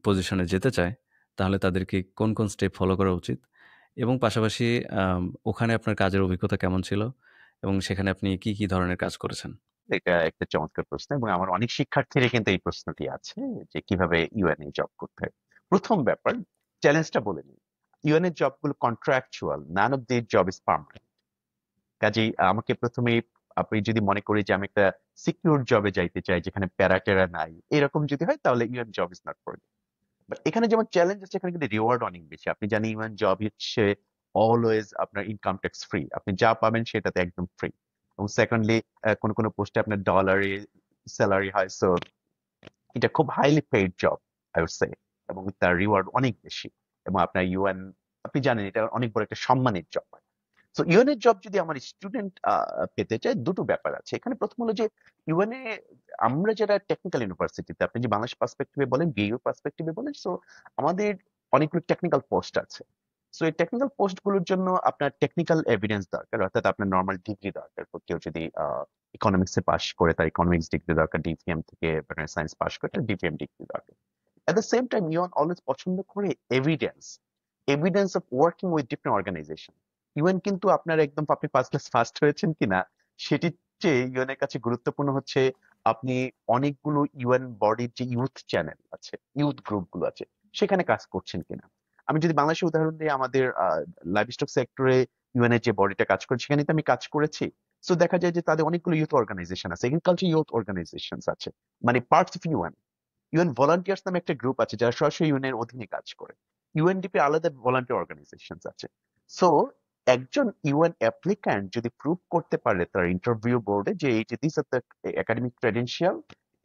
পজিশনে যেতে চায়, তাহলে তাদেরকে কোন, কোন স্টেপ ফলো করা উচিত? এবং পাশাপাশি ওখানে আপনার কাজের অভিজ্ঞতা কেমন ছিল? এবং সেখানে আপনি কি, কি ধরনের কাজ করেছেন? এটা একটা চমৎকার প্রশ্ন, এবং আমার অনেক শিক্ষার্থীরা কিন্তু এই প্রশ্নটি আছে, যে কিভাবে ইউএনএ জব করতে হয়। প্রথম ব্যাপার, চ্যালেঞ্জটা বলে নিই, ইউএনএ জবগুলো contractual, none of the job is permanent. কাজেই আমাকে প্রথমেই, আপনি যদি মনে করি যে আমি একটা সিকিউর জবে যাইতে চাই যেখানে প্যারা ট্যারা নাই, এরকম যদি হয়, তাহলে UN job is not for. But এখানে যেমন চ্যালেঞ্জ আছে, এখানে কিন্তু রিওয়ার্ড অনেক বেশি। আপনি জানেন ইউএন জব হচ্ছে অলওয়েজ আপনার ইনকাম ট্যাক্স ফ্রি, আপনি যা পাবেন সেটাতে একদম ফ্রি। এবং সেকেন্ডলি কোন কোন পোস্টে আপনার ডলারে স্যালারি হয়, সো এটা খুব highly paid job, I would say. এবং তার রিওয়ার্ড অনেক বেশি। এবং আপনার ইউএন, আপনি জানেন এটা অনেক বড় একটা সম্মানের জব। সো ইউএন এর জব যদি আমার স্টুডেন্ট পেতে চায়, দুটো ব্যাপার আছে এখানে। প্রথম হলো যে ইউএন এ আমরা যারা টেকনিক্যাল ইউনিভার্সিটিতে, আপনি যে বাংলাদেশ পার্সপেক্টিভে বলেন, বিইউ পার্সপেক্টিভে বলেন, সো আমাদের অনেকগুলো টেকনিক্যাল পোস্ট আছে। সো এই টেকনিক্যাল পোস্ট গুলোর জন্য আপনার টেকনিক্যাল এভিডেন্স দরকার, অর্থাৎ আপনার নর্মাল ডিগ্রি দরকার। কেউ যদি ইকোনমিক্সে পাশ করে, তার ইকোনমিক্স ডিগ্রি দরকার, ডিপিএম থেকে সায়েন্স পাশ করে তার ডিপিএম ডিগ্রি দরকার। At the same time UN always পছন্দ করে evidence, evidence of working with different organisation. UN কিন্তু আপনার একদম আপনি ফার্স্ট ক্লাস ফার্স্ট হয়েছেন কিনা সেটির চেয়ে ইউএন এর কাছে গুরুত্বপূর্ণ হচ্ছে আপনি অনেকগুলো ইউএন বডির যে ইউথ চ্যানেল আছে, ইউথ গ্রুপ গুলো আছে, সেখানে কাজ করছেন কিনা। আমি যদি বাংলাদেশের উদাহরণ দিই, আমাদের লাইভ স্টক সেক্টরে ইউএন এর যে বডিটা কাজ করে, সেখানে তো আমি কাজ করেছি। সো দেখা যায় যে তাদের অনেকগুলো ইউথ অর্গানাইজেশন আছে, এগ্রিকালচার ইউথ অর্গানাইজেশন আছে, মানে parts of UN. UN volunteers নামে একটা গ্রুপ আছে যারা সরাসরি ইউএন এর অধীনে কাজ করে। ইউএনডিপি আলাদা ভলান্টিয়ার অর্গানাইজেশন আছে। সো একজন ইউএন অ্যাপ্লিক্যান্ট যদি প্রুভ করতে পারে তার ইন্টারভিউ বোর্ডে যে এই যে this are the academic credential,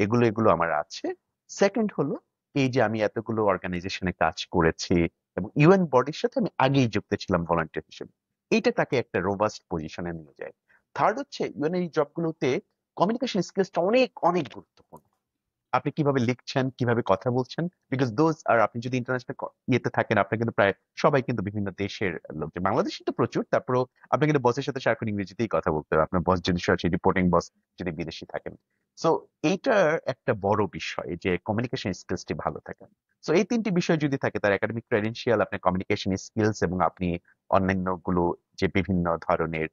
এগুলো এগুলো আমার আছে। সেকেন্ড হলো এই যে আমি এতগুলো অর্গানাইজেশনে কাজ করেছি এবং ইউএন বডির সাথে আমি আগেই যুক্ত ছিলাম ভলান্টিয়ার হিসেবে, এইটা তাকে একটা রোবাস্ট পজিশনে নিয়ে যায়। থার্ড হচ্ছে ইউএন এই জবগুলোতে কমিউনিকেশন স্কিলসটা অনেক অনেক গুরুত্বপূর্ণ। আপনি কিভাবে লিখছেন, কিভাবে কথা বলছেন, বিকজ দোজ আর আপনি যদি ইন্টারন্যাশনাল ইয়েতে থাকেন, আপনার কিন্তু প্রায় সবাই কিন্তু বিভিন্ন দেশের লোকজন, বাংলাদেশে তো প্রচুর, তারপরেও আপনি কিন্তু বসের সাথে সারাক্ষণ ইংরেজিতেই কথা বলতে হবে, আপনার বস যদি সরাসরি রিপোর্টিং বস যদি বিদেশি থাকেন। সো এইটার একটা বড় বিষয় যে কমিউনিকেশন স্কিলসটি ভালো থাকা। সো এই তিনটি বিষয় যদি থাকে, তার একাডেমিক ক্রেডেনশিয়াল, আপনার কমিউনিকেশন স্কিলস এবং আপনি অন্যান্য গুলো যে বিভিন্ন ধরনের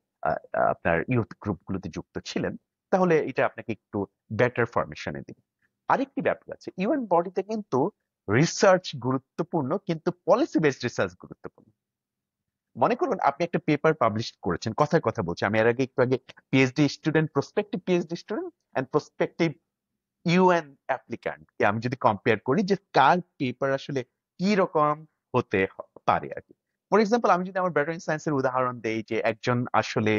আপনার ইউথ গ্রুপগুলোতে যুক্ত ছিলেন, তাহলে এটা আপনাকে একটু বেটার ফরমেশনে দিবে। আরেকটি ব্যাপার আছে, ইউএন বডিতে কিন্তু রিসার্চ গুরুত্বপূর্ণ, কিন্তু পলিসি বেসড রিসার্চ গুরুত্বপূর্ণ। মনে করুন আপনি একটা পেপার পাবলিশ করেছেন, কথায় কথা বলছি, আমি এর আগে একটু আগে PhD student, prospective PhD student and prospective UN applicant কে আমি যদি কম্পেয়ার করি যে কার পেপার আসলে কি রকম হতে পারে আর কি। ফর এক্সাম্পল, আমি যদি আমার ব্যাটারি সায়েন্সের উদাহরণ দেই, যে একজন আসলে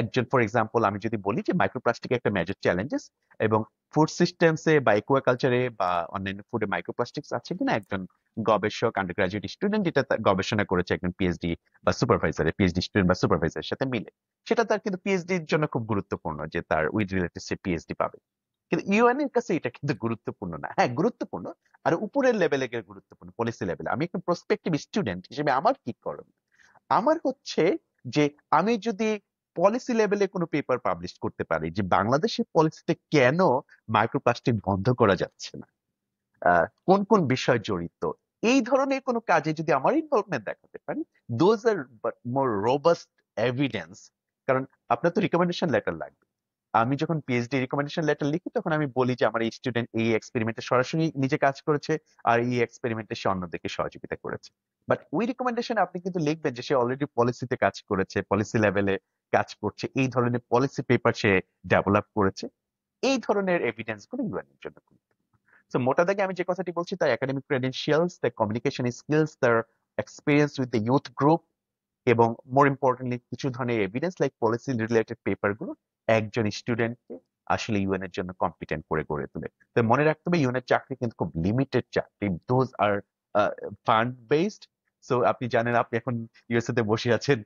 একজন, ফর এক্সাম্পল আমি যদি বলি যে মাইক্রোপ্লাস্টিক একটা মেজর চ্যালেঞ্জেস, এবং ফুড সিস্টেমসে বা একুয়াকালচারে বা অন্যান্য ফুডে মাইক্রোপ্লাস্টিক্স আছে কিনা, একজন গবেষক আন্ডার গ্রাজুয়েট স্টুডেন্ট যেটা গবেষণা করেছে একজন পিএইচডি বা সুপারভাইজার, পিএইচডি স্টুডেন্ট বা সুপারভাইজারের সাথে মিলে, সেটা তার কিন্তু পিএইচডির জন্য খুব গুরুত্বপূর্ণ যে তার উইথ রিলেটেড সে পিএইচডি পাবে। কিন্তু ইউএন এর কাছে এটা কিন্তু গুরুত্বপূর্ণ না। হ্যাঁ গুরুত্বপূর্ণ, আর উপরের লেভেলে গিয়ে গুরুত্বপূর্ণ, পলিসি লেভেলে। আমি একটা প্রসপেক্টিভ স্টুডেন্ট হিসেবে আমার কি করণীয়? আমার হচ্ছে যে আমি যদি পলিসি লেভেলে কোনো পেপার পাবলিশ করতে পারি যে বাংলাদেশের পলিসিতে কেন মাইক্রোপ্লাস্টিক বন্ধ করা যাচ্ছে না, কোন কোন বিষয় জড়িত, এই ধরনের কোনো কাজে যদি আমার ইনভলভমেন্ট দেখাতে পারি, those are more robust evidence. কারণ আপনার তো রিকমেন্ডেশন লেটার লাগবে। আমি যখন পিএইচডি রিকমেন্ডেশন লেটার লিখি, তখন আমি বলি যে আমার এই স্টুডেন্ট এই এক্সপেরিমেন্টে সরাসরি নিজে কাজ করেছে, আর এই এক্সপেরিমেন্টে সে অন্যদেরকে সহযোগিতা করেছে। বাট ওই রিকমেন্ডেশনে আপনি কিন্তু লিখবেন যে সে অলরেডি পলিসিতে কাজ করেছে, পলিসি লেভেলে কাজ করছে, এই ধরনের পলিসি পেপার সে ডেভেলপ করেছে। এই ধরনের এভিডেন্স গুলো ইউএন এর জন্য গুরুত্বপূর্ণ। সো মোটা দাগে আমি যে কথাটি বলছি, তার একাডেমিক ক্রেডেনশিয়ালস, তার কমিউনিকেশন স্কিলস, তার experience with the youth group, এবং মোর ইম্পর্টেন্টলি কিছু ধরনের evidence like policy related paper গুলো একজন স্টুডেন্টকে আসলে ইউএন এর জন্য কম্পিটেন্ট করে গড়ে তোলে। তো মনে রাখতে হবে ইউএন এর চাকরি কিন্তু খুব লিমিটেড চাকরি, those are fund based. So আপনি জানেন, আপনি এখন ইউএসএ তে বসে আছেন,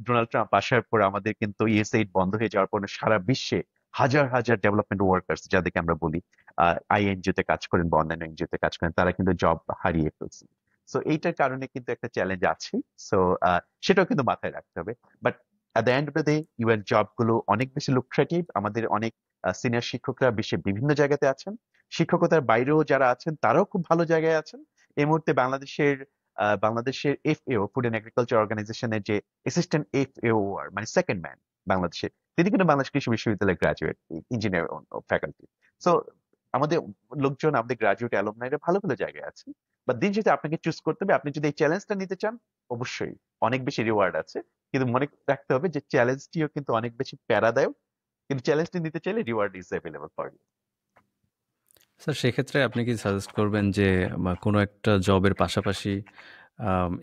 ডোনাল্ড ট্রাম্প আসার পর আমাদের কিন্তু ইউএসএইড বন্ধ হয়ে যাওয়ার পর সারা বিশ্বে হাজার হাজার ডেভেলপমেন্ট ওয়ার্কার্স, যাদেরকে আমরা বলি আইএনজিও তে কাজ করেন বা অন্যান্য এনজিও তে কাজ করেন, তারা কিন্তু জব হারিয়ে ফেলছে। সো এইটার কারণে কিন্তু একটা চ্যালেঞ্জ আছে। সো সেটাও কিন্তু মাথায় রাখতে হবে। But at the end of the day, UN job গুলো অনেক বেশি লুক্রেটিভ। আমাদের অনেক সিনিয়র শিক্ষকরা বিশ্বের বিভিন্ন জায়গাতে আছেন, শিক্ষকতার বাইরেও যারা আছেন তারাও খুব ভালো জায়গায় আছেন। এই মুহূর্তে বাংলাদেশের এফএও, ফুড এন্ড এগ্রিকালচার অর্গানাইজেশনের যে অ্যাসিস্ট্যান্ট এফএও আর মানে সেকেন্ড ম্যান বাংলাদেশে, তিনি কিন্তু বাংলাদেশ কৃষি বিশ্ববিদ্যালয়ের গ্রাজুয়েট ইঞ্জিনিয়ার ফ্যাকাল্টি। সো আমাদের লোকজন, আমাদের গ্রাজুয়েট অ্যালুমনাইরা ভালো ভালো জায়গায় আছে। বা দিন শেষে আপনাকে চুজ করতে হবে, আপনি যদি এই চ্যালেঞ্জটা নিতে চান, অবশ্যই অনেক বেশি রিওয়ার্ড আছে। কিন্তু মনে রাখতে হবে যে চ্যালেঞ্জটিও কিন্তু অনেক বেশি প্যারাদায়ক, কিন্তু চ্যালেঞ্জটি নিতে চাইলে reward is available for you. Sir সেক্ষেত্রে আপনি কি সাজেস্ট করবেন যে কোনো একটা জবের পাশাপাশি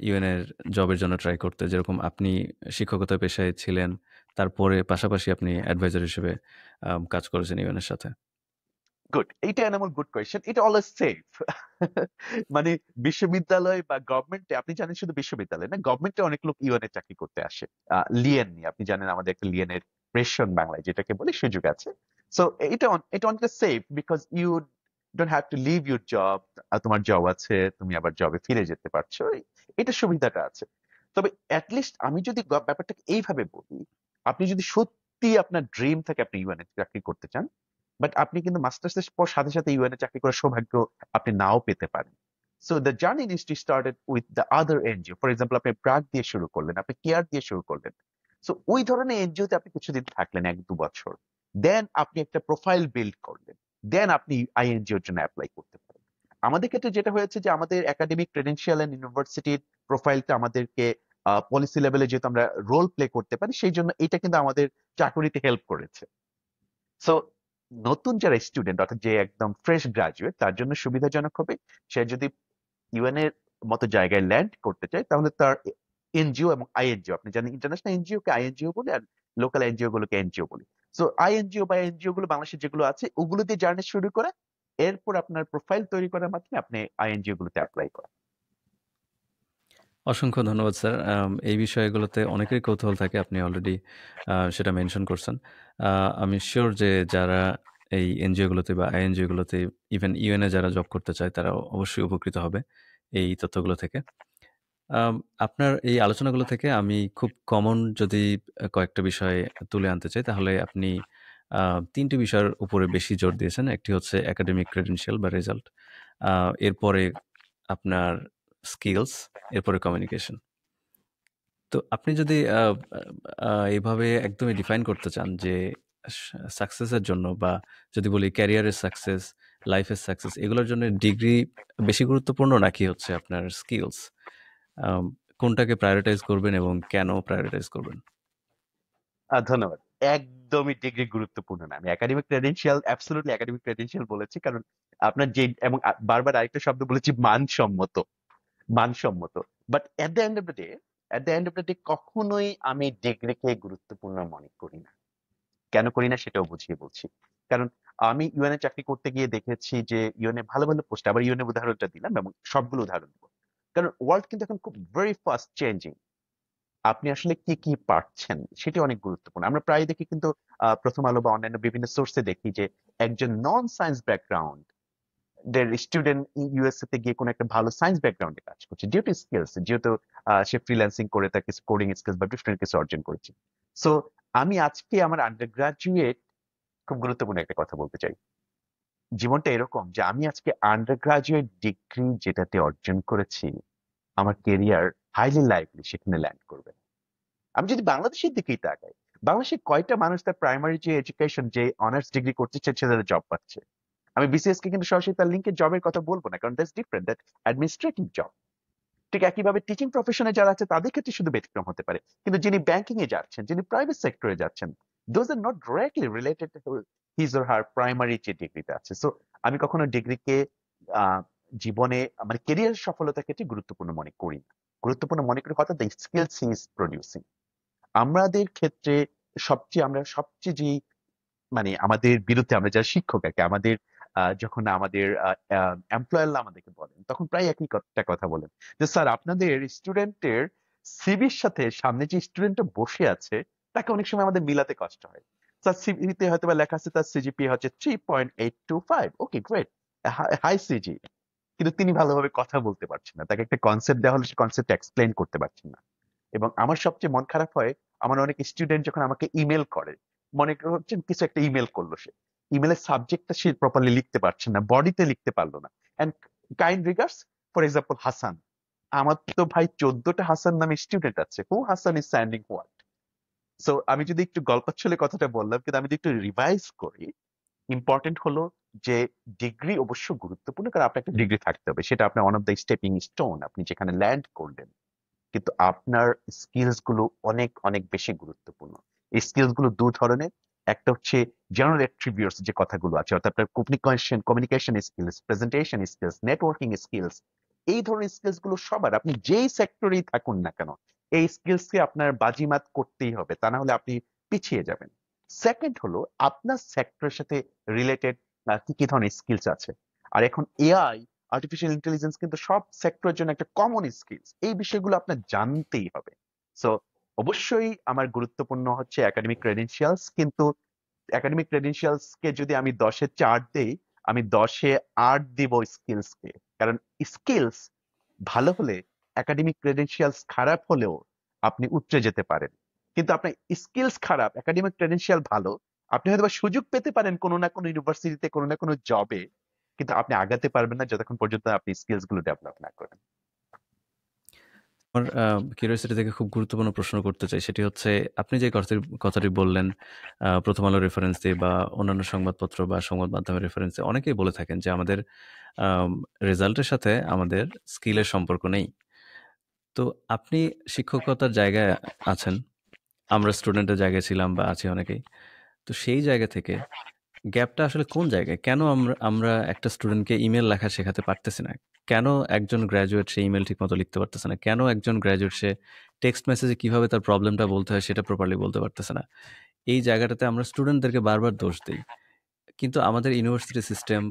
ইউএনের জবের জন্য ট্রাই করতে? যেরকম আপনি শিক্ষকতা পেশায় ছিলেন, তারপরে পাশাপাশি আপনি অ্যাডভাইজার হিসেবে কাজ করেছেন ইউএনের সাথে। গুড, এইটা এনামল গুড কোয়েশ্চেন। এটা অলওয়েজ সেফ। মানে বিশ্ববিদ্যালয় বা গভর্নমেন্টে, আপনি জানেন শুধু বিশ্ববিদ্যালয় না, গভর্নমেন্টে অনেক লোক ইউএন এর চাকরি করতে আসে। লিয়েন নিয়ে আপনি জানেন, আমাদের একটা লিয়েনের প্রেষণ বাংলায় যেটাকে বলে, সুযোগ আছে। সো এটা অনেকটা safe, because you don't have to leave your job. তোমার জব আছে, তুমি আবার জবে ফিরে যেতে পারছো, এটা সুবিধাটা আছে। তবে অ্যাটলিস্ট আমি যদি ব্যাপারটাকে এইভাবে বলি, আপনি যদি সত্যি আপনার ড্রিম থাকে আপনি ইউএন এর চাকরি করতে চান, বাট আপনি কিন্তু মাস্টার্স এর পর সাথে সাথে ইউএন এ চাকরি করার সৌভাগ্য আপনি নাও পেতে পারেন। So the journey needs to started with the other NGO. For example, আপনি প্রাগ দিয়ে শুরু করলেন, আপনি কেয়ার দিয়ে শুরু করলেন। সো ওই ধরনের এনজিওতে আপনি কিছুদিন থাকলেন, 1-2 বছর। দেন আপনি একটা প্রোফাইল বিল্ড করলেন, দেন আপনি আইএনজিওর জন্য অ্যাপ্লাই করতে পারেন। আমাদের ক্ষেত্রে যেটা হয়েছে যে আমাদের একাডেমিক ক্রেডেনশিয়াল এন্ড ইউনিভার্সিটির প্রোফাইলটা আমাদেরকে পলিসি লেভেলে যেহেতু আমরা রোল প্লে করতে পারি, সেই জন্য এটা কিন্তু আমাদের চাকরিতে হেল্প করেছে। সো নতুন যারা স্টুডেন্ট, অর্থাৎ যে একদম ফ্রেশ গ্রাজুয়েট, তার জন্য সুবিধাজনক হবে সে যদি ইউএন এর মতো জায়গায় ল্যান্ড করতে চায়, তাহলে তার এনজিও এবং আইএনজিও, আপনি জানেন ইন্টারন্যাশনাল এনজিও কে আইএনজিও বলে, আর লোকাল এনজিও গুলোকে এনজিও বলি। সো আইএনজিও বা এনজিও গুলো বাংলাদেশে যেগুলো আছে ওগুলো দিয়ে জার্নি শুরু করে, এরপর আপনার প্রোফাইল তৈরি করার মাধ্যমে আপনি আইএনজিও গুলোতে অ্যাপ্লাই করেন। অসংখ্য ধন্যবাদ স্যার। এই বিষয়গুলোতে অনেকেরই কৌতূহল থাকে। আপনি অলরেডি সেটা মেনশন করছেন। আমি সিউর যে যারা এই এনজিওগুলোতে বা আইএনজিওগুলোতে ইভেন ইউএন এ যারা জব করতে চায় তারা অবশ্যই উপকৃত হবে এই তথ্যগুলো থেকে। আম আপনার এই আলোচনাগুলো থেকে আমি খুব কমন যদি কয়েকটা বিষয় তুলে আনতে চাই, তাহলে আপনি ৩ টি বিষয়ের উপরে বেশি জোর দিয়েছেন। একটি হচ্ছে একাডেমিক ক্রেডেনশিয়াল বা রেজাল্ট। এরপরে আপনার স্কিলস, এরপরে কমিউনিকেশন। তো আপনি যদি এভাবে একদমই ডিফাইন করতে চান যে সাকসেসের জন্য, বা যদি বলি ক্যারিয়ারের সাকসেস, লাইফের সাকসেস, এগুলোর জন্য ডিগ্রি বেশি গুরুত্বপূর্ণ নাকি হচ্ছে আপনার স্কিলস? আম কোনটাকে প্রায়োরিটাইজ করবেন এবং কেন প্রায়োরিটাইজ করবেন? ধন্যবাদ। একদমই ডিগ্রি গুরুত্বপূর্ণ না। আমি academic credential, absolutely academic credential বলেছি, কারণ আপনার যে এবং বারবার আরেকটা শব্দ বলেছি, মানসম্মত। মানসম্মত। But at the end of the day, কখনোই আমি ডিগ্রিকে গুরুত্বপূর্ণ মনে করি না। কেন করি না সেটাও বুঝিয়ে বলছি। কারণ আমি ইউএন এ চাকরি করতে গিয়ে দেখেছি যে ইউএন এ ভালো ভালো পোস্ট, আবার ইউএন এর উদাহরণটা দিলাম এবং সবগুলো উদাহরণ দেবো। কারণ ওয়ার্ল্ড কিন্তু এখন খুব ভেরি ফাস্ট চেঞ্জিং। আপনি আসলে কি কি পাচ্ছেন সেটি অনেক গুরুত্বপূর্ণ। আমরা প্রায় দেখি কিন্তু প্রথম আলো বা অন্যান্য বিভিন্ন সোর্সে দেখি যে একজন নন সায়েন্স ব্যাকগ্রাউন্ড দের স্টুডেন্ট ইউএসএ তে গিয়ে কোনো একটা ভালো সায়েন্স ব্যাকগ্রাউন্ডে কাজ করছে, ডিউ টু স্কিলস, যেহেতু সে ফ্রিল্যান্সিং করে তার কিছু কোডিং স্কিলস বা ডিফারেন্ট কিছু অর্জন করেছে। সো আমি আজকে আমার আন্ডার গ্রাজুয়েট, খুব গুরুত্বপূর্ণ একটা কথা বলতে চাই। জীবনটা এরকম যে আমি আজকে আন্ডার গ্রাজুয়েট ডিগ্রি যেটাতে অর্জন করেছি, আমার কেরিয়ার হাইলি লাইকলি সেখানে ল্যান্ড করবে। আমি যদি বাংলাদেশের দিকেই তাকাই, বাংলাদেশে কয়টা মানুষ তার প্রাইমারি যে এডুকেশন, যে অনার্স ডিগ্রি করতে চাচ্ছে, তারা জব পাচ্ছে? আমি বিসিএস কে কিন্তু সরাসরি তার লিঙ্কে জবের কথা বলবো না, কারণ that's different, that administrative job. ঠিক একইভাবে টিচিং প্রফেশনে যারা আছে তাদের ক্ষেত্রে শুধু ব্যতিক্রম হতে পারে, কিন্তু যিনি ব্যাংকিং এ যাচ্ছেন, যিনি প্রাইভেট সেক্টরে যাচ্ছেন, those are not directly related to his or her primary যে ডিগ্রিটা আছে। সো আমি কখনো ডিগ্রিকে জীবনে মানে কেরিয়ার সফলতার ক্ষেত্রে গুরুত্বপূর্ণ মনে করি না। গুরুত্বপূর্ণ মনে করি হয়তো the skills he is producing. আমাদের ক্ষেত্রে আমরা সবচেয়ে যে মানে আমাদের বিরুদ্ধে আমরা যারা শিক্ষক আর কি, আমাদের যখন আমাদের এমপ্লয়াররা আমাদেরকে বলেন, তখন প্রায় একই একটা কথা বলেন যে স্যার আপনাদের স্টুডেন্টের সিভির সাথে সামনে যে স্টুডেন্টটা বসে আছে তাকে অনেক সময় আমাদের মিলাতে কষ্ট হয়। স্যার সিভিতে হয়তো বা লেখা আছে তার সিজিপি হচ্ছে 3.825, ওকে গ্রেট, হাই সিজি, কিন্তু তিনি ভালোভাবে কথা বলতে পারছেন না, তাকে একটা কনসেপ্ট দেওয়া হলে সে কনসেপ্ট এক্সপ্লেন করতে পারছেন না। এবং আমার সবচেয়ে মন খারাপ হয়, আমার অনেক স্টুডেন্ট যখন আমাকে ইমেল করে, মনে করছেন কিছু একটা ইমেল করলো, সে ইমেলের সাবজেক্টটা সে প্রপারলি লিখতে পারছে না, বডিতে লিখতে পারলো না। And kind regards, for example Hasan. আমার তো ভাই 14টা হাসান নামে স্টুডেন্ট আছে, who Hasan is standing what? So আমি যদি একটু গল্পচ্ছলে কথাটা বললাম, কিন্তু আমি যদি একটু রিভাইজ করি, ইম্পর্টেন্ট হলো যে ডিগ্রি অবশ্য গুরুত্বপূর্ণ, কারণ আপনার একটা ডিগ্রি থাকতে হবে, সেটা আপনার one of the stepping stone, আপনি যেখানে ল্যান্ড করলেন। কিন্তু আপনার স্কিলস গুলো অনেক অনেক বেশি গুরুত্বপূর্ণ। এই স্কিলস গুলো দু ধরনের। একটা হচ্ছে জেনারেল অ্যাট্রিবিউটস, যে কথাগুলো আছে, অর্থাৎ আপনার communication skills, presentation skills, networking skills. এই ধরনের স্কিলস গুলো সবার, আপনি যেই সেক্টরেই থাকুন না কেন, এই স্কিলস কে আপনার বাজিমাত করতেই হবে, তা না হলে আপনি পিছিয়ে যাবেন। সেকেন্ড হলো আপনার সেক্টরের সাথে রিলেটেড কি কি ধরনের স্কিলস আছে। আর এখন এআই, আর্টিফিশিয়াল ইন্টেলিজেন্স কিন্তু সব সেক্টরের জন্য একটা কমন স্কিলস, এই বিষয়গুলো আপনার জানতেই হবে। সো অবশ্যই আমার গুরুত্বপূর্ণ হচ্ছে একাডেমিক ক্রেডেনশিয়ালস, কিন্তু একাডেমিক ক্রেডেনশিয়ালস কে যদি আমি 10-এ 4 দেই, আমি 10-এ 8 দিব স্কিলস কে। কারণ স্কিলস ভালো হলে, একাডেমিক ক্রেডেনশিয়ালস খারাপ হলেও আপনি উতরে যেতে পারেন। কিন্তু আপনার স্কিলস খারাপ, একাডেমিক ক্রেডেনশিয়াল ভালো, আপনি হয়তো বা সুযোগ পেতে পারেন কোনো না কোনো ইউনিভার্সিটিতে, কোনো না কোনো জবে, কিন্তু আপনি আগাতে পারবেন না যতক্ষণ পর্যন্ত আপনি স্কিলস গুলো ডেভেলপ না করেন। আমার কিউরিওসিটি থেকে খুব গুরুত্বপূর্ণ প্রশ্ন করতে চাই। সেটি হচ্ছে, আপনি যে কথাটি বললেন, প্রথম আলো রেফারেন্স দিয়ে বা অন্যান্য সংবাদপত্র বা সংবাদ মাধ্যমের রেফারেন্স দিয়ে অনেকেই বলে থাকেন যে আমাদের আম রেজাল্টের সাথে আমাদের স্কিলের সম্পর্ক নেই। তো আপনি শিক্ষকতার জায়গায় আছেন। আমরা স্টুডেন্টের জায়গায় ছিলাম বা আছি অনেকেই। তো সেই জায়গা থেকে গ্যাপটা আসলে কোন জায়গায়? কেন আমরা আমরা একটা স্টুডেন্টকে ইমেইল লেখা শেখাতে পারতেছি না? কেন একজন গ্র্যাজুয়েট সে ইমেইল ঠিকমতো লিখতে পারতেছে না? কেন একজন গ্র্যাজুয়েট সে টেক্সট মেসেজে কিভাবে তার প্রবলেমটা বলতে হয় সেটা প্রপারলি বলতে পারতেছে না? এই জায়গাটাতে আমরা স্টুডেন্টদেরকে বারবার দোষ দেই। কিন্তু আমাদের ইউনিভার্সিটি সিস্টেম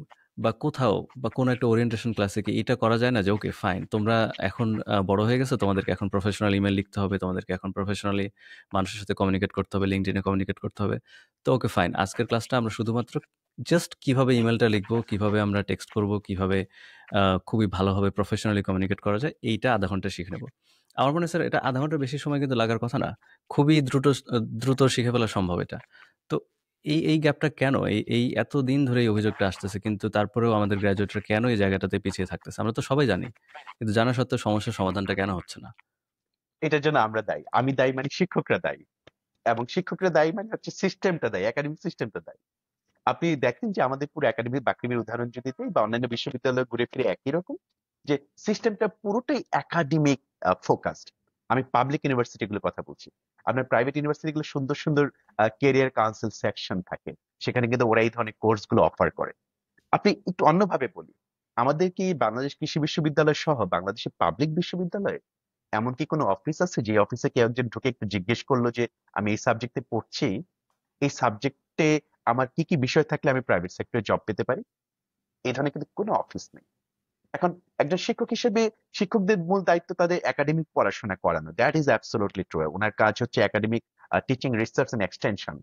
বা কোথাও বা কোনো একটা ওরিয়েন্টেশন ক্লাসে কি এটা করা যায় না যে ওকে ফাইন তোমরা এখন বড় হয়ে গেছো, তোমাদেরকে এখন প্রফেশনাল ইমেল লিখতে হবে, তোমাদেরকে এখন প্রফেশনালি মানুষের সাথে কমিউনিকেট করতে হবে, লিঙ্কডইনে কমিউনিকেট করতে হবে। তো ওকে ফাইন, আজকের ক্লাসটা আমরা শুধুমাত্র জাস্ট কিভাবে ইমেলটা লিখবো, কিভাবে আমরা টেক্সট করব, কিভাবে খুবই ভালোভাবে প্রফেশনালি কমিউনিকেট করা যায় এইটা আধা ঘন্টা শিখে নেব। আমার মনে হয় স্যার এটা আধা ঘন্টার বেশি সময় কিন্তু লাগার কথা না। খুবই দ্রুত শিখে ফেলা সম্ভব এটা। তো এই গ্যাপটা কেন? এই এতদিন ধরে এই অভিযোগটা আসতেছে। কিন্তু তারপরেও আমাদের গ্র্যাজুয়েটরা কেন এই জায়গাটাতে পিছিয়ে থাকতেছে? আমরা তো সবাই জানি। কিন্তু জানা সত্ত্বেও সমস্যার সমাধানটা কেন হচ্ছে না? এটার জন্য আমরা দায়ী। আমি দায়ী মানে শিক্ষকরা দায়ী। এবং শিক্ষকরা দায়ী মানে হচ্ছে সিস্টেমটা দায়ী, একাডেমিক সিস্টেমটা দায়ী। আপনি দেখেন যে আমাদের পুরো একাডেমিক বাকৃবির উদাহরণ যদি দিই বা অন্যান্য বিশ্ববিদ্যালয় ঘুরে ফিরে একই রকম, যে সিস্টেমটা পুরোটাই একাডেমিক ফোকাসড। আমি পাবলিক ইউনিভার্সিটি গুলোর কথা বলছি। আপনার প্রাইভেট ইউনিভার্সিটি গুলো সুন্দর সুন্দর ক্যারিয়ার কাউন্সিল সেকশন থাকে, সেখানে কিন্তু ওরা এই ধরনের কোর্স গুলো অফার করে। আপনি একটু অন্যভাবে বলি, আমাদের কি বাংলাদেশ কৃষি বিশ্ববিদ্যালয় সহ বাংলাদেশের পাবলিক বিশ্ববিদ্যালয়ে এমন কি কোনো অফিস আছে যে অফিসে কেউ একজন ঢুকে একটু জিজ্ঞেস করলো যে আমি এই সাবজেক্টে পড়ছি, এই সাবজেক্টে আমার কি কি বিষয় থাকলে আমি প্রাইভেট সেক্টরে জব পেতে পারি? এই ধরনের কিন্তু কোনো অফিস নেই। এখন একজন শিক্ষক হিসেবে শিক্ষকদের মূল দায়িত্ব তাদের একাডেমিক পড়াশোনা করানো, দ্যাট ইজ অ্যাবসলিউটলি ট্রু। ওনার কাজ হচ্ছে academic teaching, research and extension.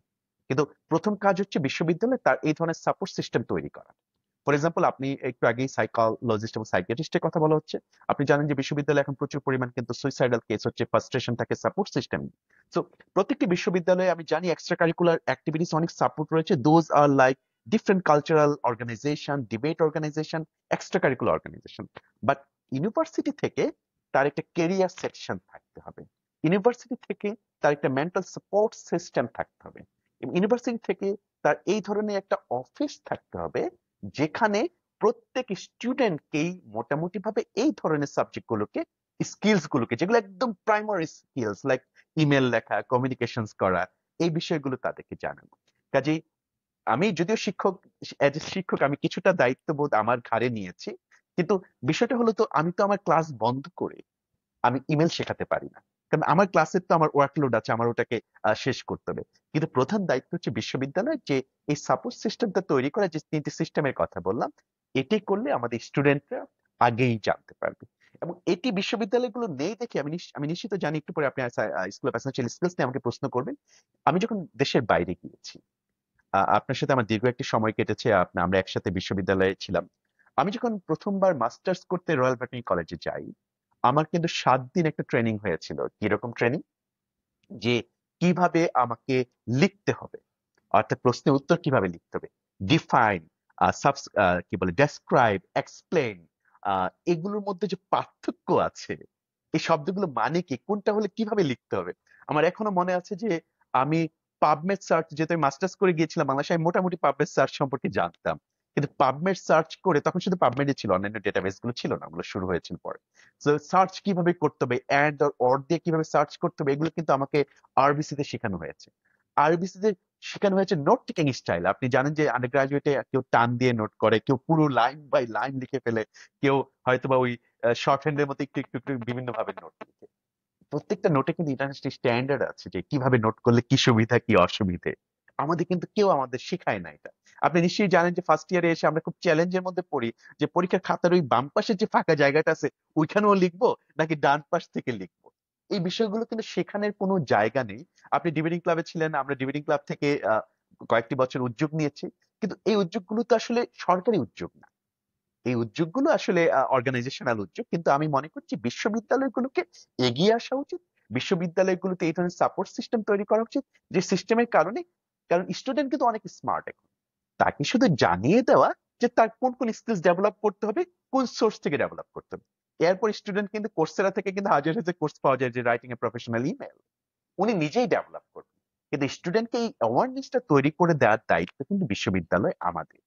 কিন্তু প্রথম কাজ হচ্ছে বিশ্ববিদ্যালয়ে তার এই ধরনের সাপোর্ট সিস্টেম তৈরি করা। ফর এক্সাম্পল, আপনি একটু আগেই সাইকোলজিস্ট এবং সাইকিয়াট্রিস্টের কথা বলা হচ্ছে। আপনি জানেন যে বিশ্ববিদ্যালয়ে এখন প্রচুর পরিমাণ কিন্তু সুইসাইডাল কেস হচ্ছে, ফ্রাস্ট্রেশন থাকে সাপোর্ট সিস্টেম। সো প্রত্যেকটি বিশ্ববিদ্যালয়ে আমি জানি এক্সট্রা কারিকুলার অ্যাক্টিভিটিস অনেক সাপোর্ট রয়েছে। Those are like different cultural organisation, debate organisation, extra curricular organisation. But university থেকে তার একটা কেরিয়ার সেকশন থাকতে হবে। ইউনিভার্সিটি থেকে তার একটা মেন্টাল সাপোর্ট সিস্টেম থাকতে হবে। ইউনিভার্সিটি থেকে তার এই ধরনের একটা অফিস থাকতে হবে, যেখানে প্রত্যেক স্টুডেন্টকেই মোটামুটি ভাবে এই ধরনের সাবজেক্ট গুলোকে, স্কিলস গুলোকে, যেগুলো একদম প্রাইমারি স্কিলস লাইক ইমেল লেখা, কমিউনিকেশনস করা, এই বিষয়গুলো তাদেরকে জানানো। কাজেই আমি যদিও শিক্ষক, এজ এ শিক্ষক আমি কিছুটা দায়িত্ববোধ আমার ঘাড়ে নিয়েছি। কিন্তু বিষয়টা হলো, তো আমি তো আমার ক্লাস বন্ধ করে আমি ইমেল শেখাতে পারি না। কারণ আমার ক্লাসের তো আমার ওয়ার্কলোড আছে, আমার ওটাকে শেষ করতে হবে। কিন্তু প্রধান দায়িত্ব হচ্ছে বিশ্ববিদ্যালয়ের যে এই সাপোর্ট সিস্টেমটা তৈরি করা, যে তিনটি সিস্টেমের কথা বললাম, এটি করলে আমাদের স্টুডেন্টরা আগেই জানতে পারবে। এবং এটি বিশ্ববিদ্যালয়গুলো নেই দেখে আমি নিশ্চিত জানি একটু পরে আপনি স্কুল অফ এসেনশিয়াল স্কিলস নিয়ে আমাকে প্রশ্ন করবেন। আমি যখন দেশের বাইরে গিয়েছি, আপনার সাথে আমার দীর্ঘ একটি সময় কেটেছে, আমরা একসাথে বিশ্ববিদ্যালয়ে ছিলাম। আমি যখন প্রথমবার মাস্টার্স করতে রয়্যাল ভেটেরিনারি কলেজে যাই, আমার কিন্তু 7 দিন একটা ট্রেনিং হয়েছিল। কিরকম ট্রেনিং? যে কিভাবে আমাকে লিখতে হবে, অর্থাৎ প্রশ্নের উত্তর কিভাবে লিখতে হবে, ডিফাইন, কি বলে, ডেসক্রাইব, এক্সপ্লেন, এগুলোর মধ্যে যে পার্থক্য আছে, এই শব্দগুলো মানে কি, কোনটা হলে কিভাবে লিখতে হবে। আমার এখনো মনে আছে যে আমি পাবমেড সার্চ, যেহেতু আমি মাস্টার্স করে গিয়েছিলাম বাংলাদেশে, আমি মোটামুটি পাবমেড সার্চ সম্পর্কে জানতাম। কিন্তু পাবমেড সার্চ করে, তখন শুধু পাবমেডই ছিল, অন্যান্য ডেটাবেস গুলো ছিল না, ওগুলো শুরু হয়েছিল পরে। তো সার্চ কিভাবে করতে হবে, অ্যান্ড অর দিয়ে কিভাবে সার্চ করতে হবে, এগুলো কিন্তু আমাকে আরবিসি তে শেখানো হয়েছে। আরবিসি তে শেখানো হয়েছে নোট টেকিং স্টাইল। আপনি জানেন যে আন্ডার গ্রাজুয়েটে কেউ টান দিয়ে নোট করে, কেউ পুরো লাইন বাই লাইন লিখে ফেলে, কেউ হয়তোবা ওই শর্ট হ্যান্ডের মতো একটু একটু একটু বিভিন্ন ভাবে নোট লিখে। প্রত্যেকটা নোটে কিন্তু ইন্টারন্যাশনাল স্ট্যান্ডার্ড আছে যে কিভাবে নোট করলে কি সুবিধা কি অসুবিধে। আমাদের কিন্তু কেউ আমাদের শেখায় না এটা। আপনি নিশ্চয়ই জানেন যে ফার্স্ট ইয়ারে এসে আমরা খুব চ্যালেঞ্জের মধ্যে পড়ি, যে পরীক্ষার খাতার ওই বাম পাশে যে ফাঁকা জায়গাটা আছে, ওইখানেও লিখবো নাকি ডান পাশ থেকে লিখবো। এই বিষয়গুলো কিন্তু শেখানোর কোনো জায়গা নেই। আপনি ডিবেটিং ক্লাবে ছিলেন, আমরা ডিবেটিং ক্লাব থেকে কয়েকটি বছর উদ্যোগ নিয়েছি। কিন্তু এই উদ্যোগগুলো তো আসলে সরকারি উদ্যোগ না। এই উদ্যোগগুলো আসলে অর্গানাইজেশনাল উদ্যোগ। কিন্তু আমি মনে করছি বিশ্ববিদ্যালয়গুলোকে এগিয়ে আসা উচিত। বিশ্ববিদ্যালয়গুলোতে এই ধরনের সাপোর্ট সিস্টেম তৈরি করা উচিত, যে সিস্টেমের কারণে, কারণ স্টুডেন্ট কিন্তু অনেক স্মার্ট এখন, তাকে শুধু জানিয়ে দেওয়া যে তার কোন কোন স্কিলস ডেভেলপ করতে হবে, কোন সোর্স থেকে ডেভেলপ করতে হবে। এরপর স্টুডেন্ট কিন্তু কোর্সেরা থেকে কিন্তু হাজার হাজার কোর্স পাওয়া যায়, যে রাইটিং এ প্রফেশনাল ইমেল, উনি নিজেই ডেভেলপ করবেন। কিন্তু স্টুডেন্টকে এই অ্যাওয়ারনেসটা তৈরি করে দেওয়ার দায়িত্ব কিন্তু বিশ্ববিদ্যালয় আমাদের।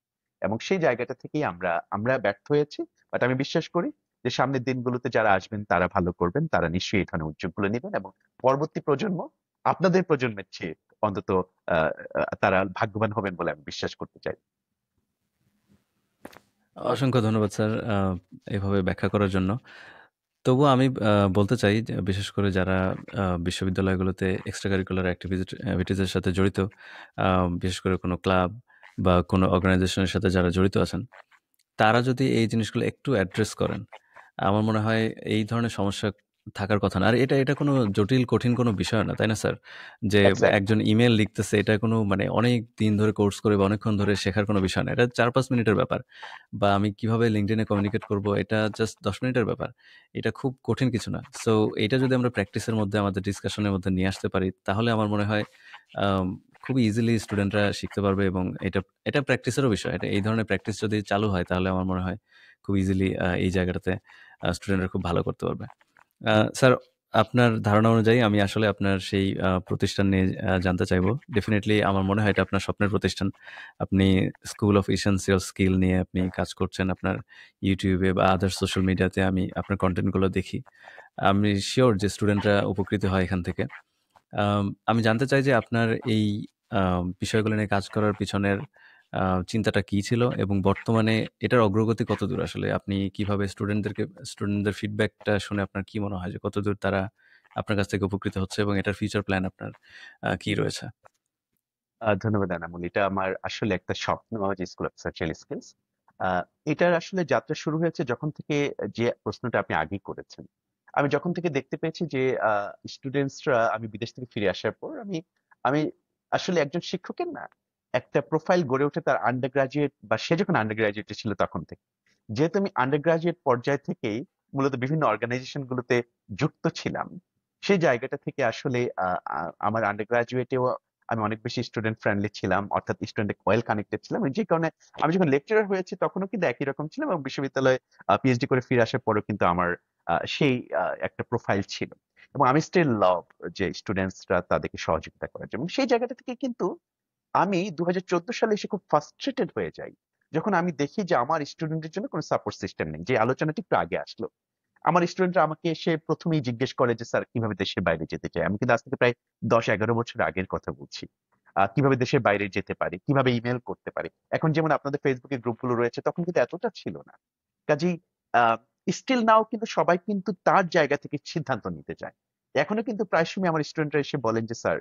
এবং সেই জায়গাটা থেকেই আমরা আমরা ব্যর্থ হয়েছি। বাট আমি বিশ্বাস করি যে সামনের দিনগুলোতে যারা আসবেন তারা ভালো করবেন, তারা নিশ্চয়ই এই ধরনের উদ্যোগগুলো নেবেন এবং পরবর্তী প্রজন্ম আপনাদের প্রজন্মের চেয়ে অন্তত তারা ভাগ্যবান হবেন বলে আমি বিশ্বাস করতে চাই। অসংখ্য ধন্যবাদ স্যার এভাবে ব্যাখ্যা করার জন্য। তবুও আমি বলতে চাই যে বিশেষ করে যারা বিশ্ববিদ্যালয়গুলোতে এক্সট্রা কারিকুলার অ্যাক্টিভিটিজ এর সাথে জড়িত, বিশেষ করে কোনো ক্লাব বা কোনো অর্গানাইজেশনের সাথে যারা জড়িত আছেন, তারা যদি এই জিনিসগুলো একটু অ্যাড্রেস করেন, আমার মনে হয় এই ধরনের সমস্যা থাকার কথা না। আর এটা কোনো জটিল কঠিন কোনো বিষয় না, তাই না স্যার? যে এক্স্যাক্টলি। একজন ইমেইল লিখতেছে এটা কোনো মানে অনেক দিন ধরে কোর্স করে বা অনেকক্ষণ ধরে শেখার কোনো বিষয় না। এটা ৪-৫ মিনিটের ব্যাপার। বা আমি কিভাবে LinkedIn এ কমিউনিকেট করব এটা জাস্ট ১০ মিনিটের ব্যাপার। এটা খুব কঠিন কিছু না। সো এটা যদি আমরা প্র্যাকটিসের মধ্যে আমাদের ডিসকাশনের মধ্যে নিয়ে আসতে পারি, তাহলে আমার মনে হয় আম খুবই ইজিলি স্টুডেন্টরা শিখতে পারবে এবং এটা প্র্যাকটিসেরও বিষয়। এই ধরনের প্র্যাকটিস যদি চালু হয় তাহলে আমার মনে হয় খুব ইজিলি এই জায়গাটাতে স্টুডেন্টরা খুব ভালো করতে পারবে। স্যার, আপনার ধারণা অনুযায়ী আমি আসলে আপনার সেই প্রতিষ্ঠান নিয়ে জানতে চাইবো। ডেফিনিটলি আমার মনে হয় এটা আপনার স্বপ্নের প্রতিষ্ঠান। আপনি স্কুল অফ এসেনশিয়াল স্কিল নিয়ে আপনি কাজ করছেন। আপনার YouTube এ বা আদার সোশ্যাল মিডিয়াতে আমি আপনার কনটেন্ট গুলো দেখি। আমি সিউর যে স্টুডেন্টরা উপকৃত হয় এখান থেকে। আমি জানতে চাই যে আপনার এই বিষয়গুলো নিয়ে কাজ করার পিছনের আ চিন্তাটা কি ছিল? এবং বর্তমানে এটার অগ্রগতি কতদূর আসলে? আপনি কিভাবে স্টুডেন্টদের ফিডব্যাকটা শুনে আপনার কি মনে হয় যে কতদূর তারা আপনার কাছ থেকে উপকৃত হচ্ছে এবং এটার ফিউচার প্ল্যান আপনার কি রয়েছে? ধন্যবাদ আনামুল। এটা আমার আসলে একটা স্বপ্ন যে স্কুল অফ সোশ্যাল স্কিলস। এটার আসলে যাত্রা শুরু হয়েছে যখন থেকে যে প্রশ্নটা আপনি আগেই করেছেন। আমি যখন থেকে দেখতে পেয়েছি যে স্টুডেন্টসরা আমি বিদেশ থেকে ফিরে আসার পর আমি আমি আসলে একজন শিক্ষকের না একটা প্রোফাইল গড়ে ওঠে তার আন্ডার গ্রাজুয়েট বা সে যখন আন্ডার গ্রাজুয়েটে ছিল তখন থেকে। যেহেতু আমি আন্ডার গ্রাজুয়েট পর্যায় থেকেই মূলত বিভিন্ন অর্গানাইজেশন গুলোতে যুক্ত ছিলাম, সেই জায়গাটা থেকে আসলে আমার আন্ডার গ্রাজুয়েটেও আমি অনেক বেশি স্টুডেন্ট ফ্রেন্ডলি ছিলাম, অর্থাৎ স্টুডেন্ট ওয়েল কানেক্টেড ছিলাম, যে কারণে আমি যখন লেকচারার হয়েছি তখনও কিন্তু একই রকম ছিলাম এবং বিশ্ববিদ্যালয়ে পিএইচডি করে ফিরে আসার পরেও কিন্তু আমার সেই একটা প্রোফাইল ছিল এবং আমি স্টিল লাভ যে স্টুডেন্টসরা তাদেরকে সহযোগিতা করার জন্য। এবং সেই জায়গাটা থেকে কিন্তু আমি 2014 সালে এসে খুব ফ্রাস্ট্রেটেড হয়ে যাই যখন আমি দেখি যে আমার স্টুডেন্টের জন্য কোনো সাপোর্ট সিস্টেম নেই, যে আলোচনাটি একটু আগে আসলো। আমার স্টুডেন্টরা আমাকে এসে প্রথমেই জিজ্ঞেস করে যে স্যার কিভাবে দেশের বাইরে যেতে চাই। আমি কিন্তু আজ থেকে প্রায় 10-11 বছর আগের কথা বলছি। কিভাবে দেশের বাইরে যেতে পারি, কিভাবে ইমেল করতে পারি। এখন যেমন আপনাদের ফেসবুকে গ্রুপগুলো রয়েছে তখন কিন্তু এতটা ছিল না। কাজেই স্টিল নাও কিন্তু সবাই কিন্তু তার জায়গা থেকে সিদ্ধান্ত নিতে চায়। এখনো কিন্তু প্রায় সময় আমার স্টুডেন্টরা এসে বলেন যে স্যার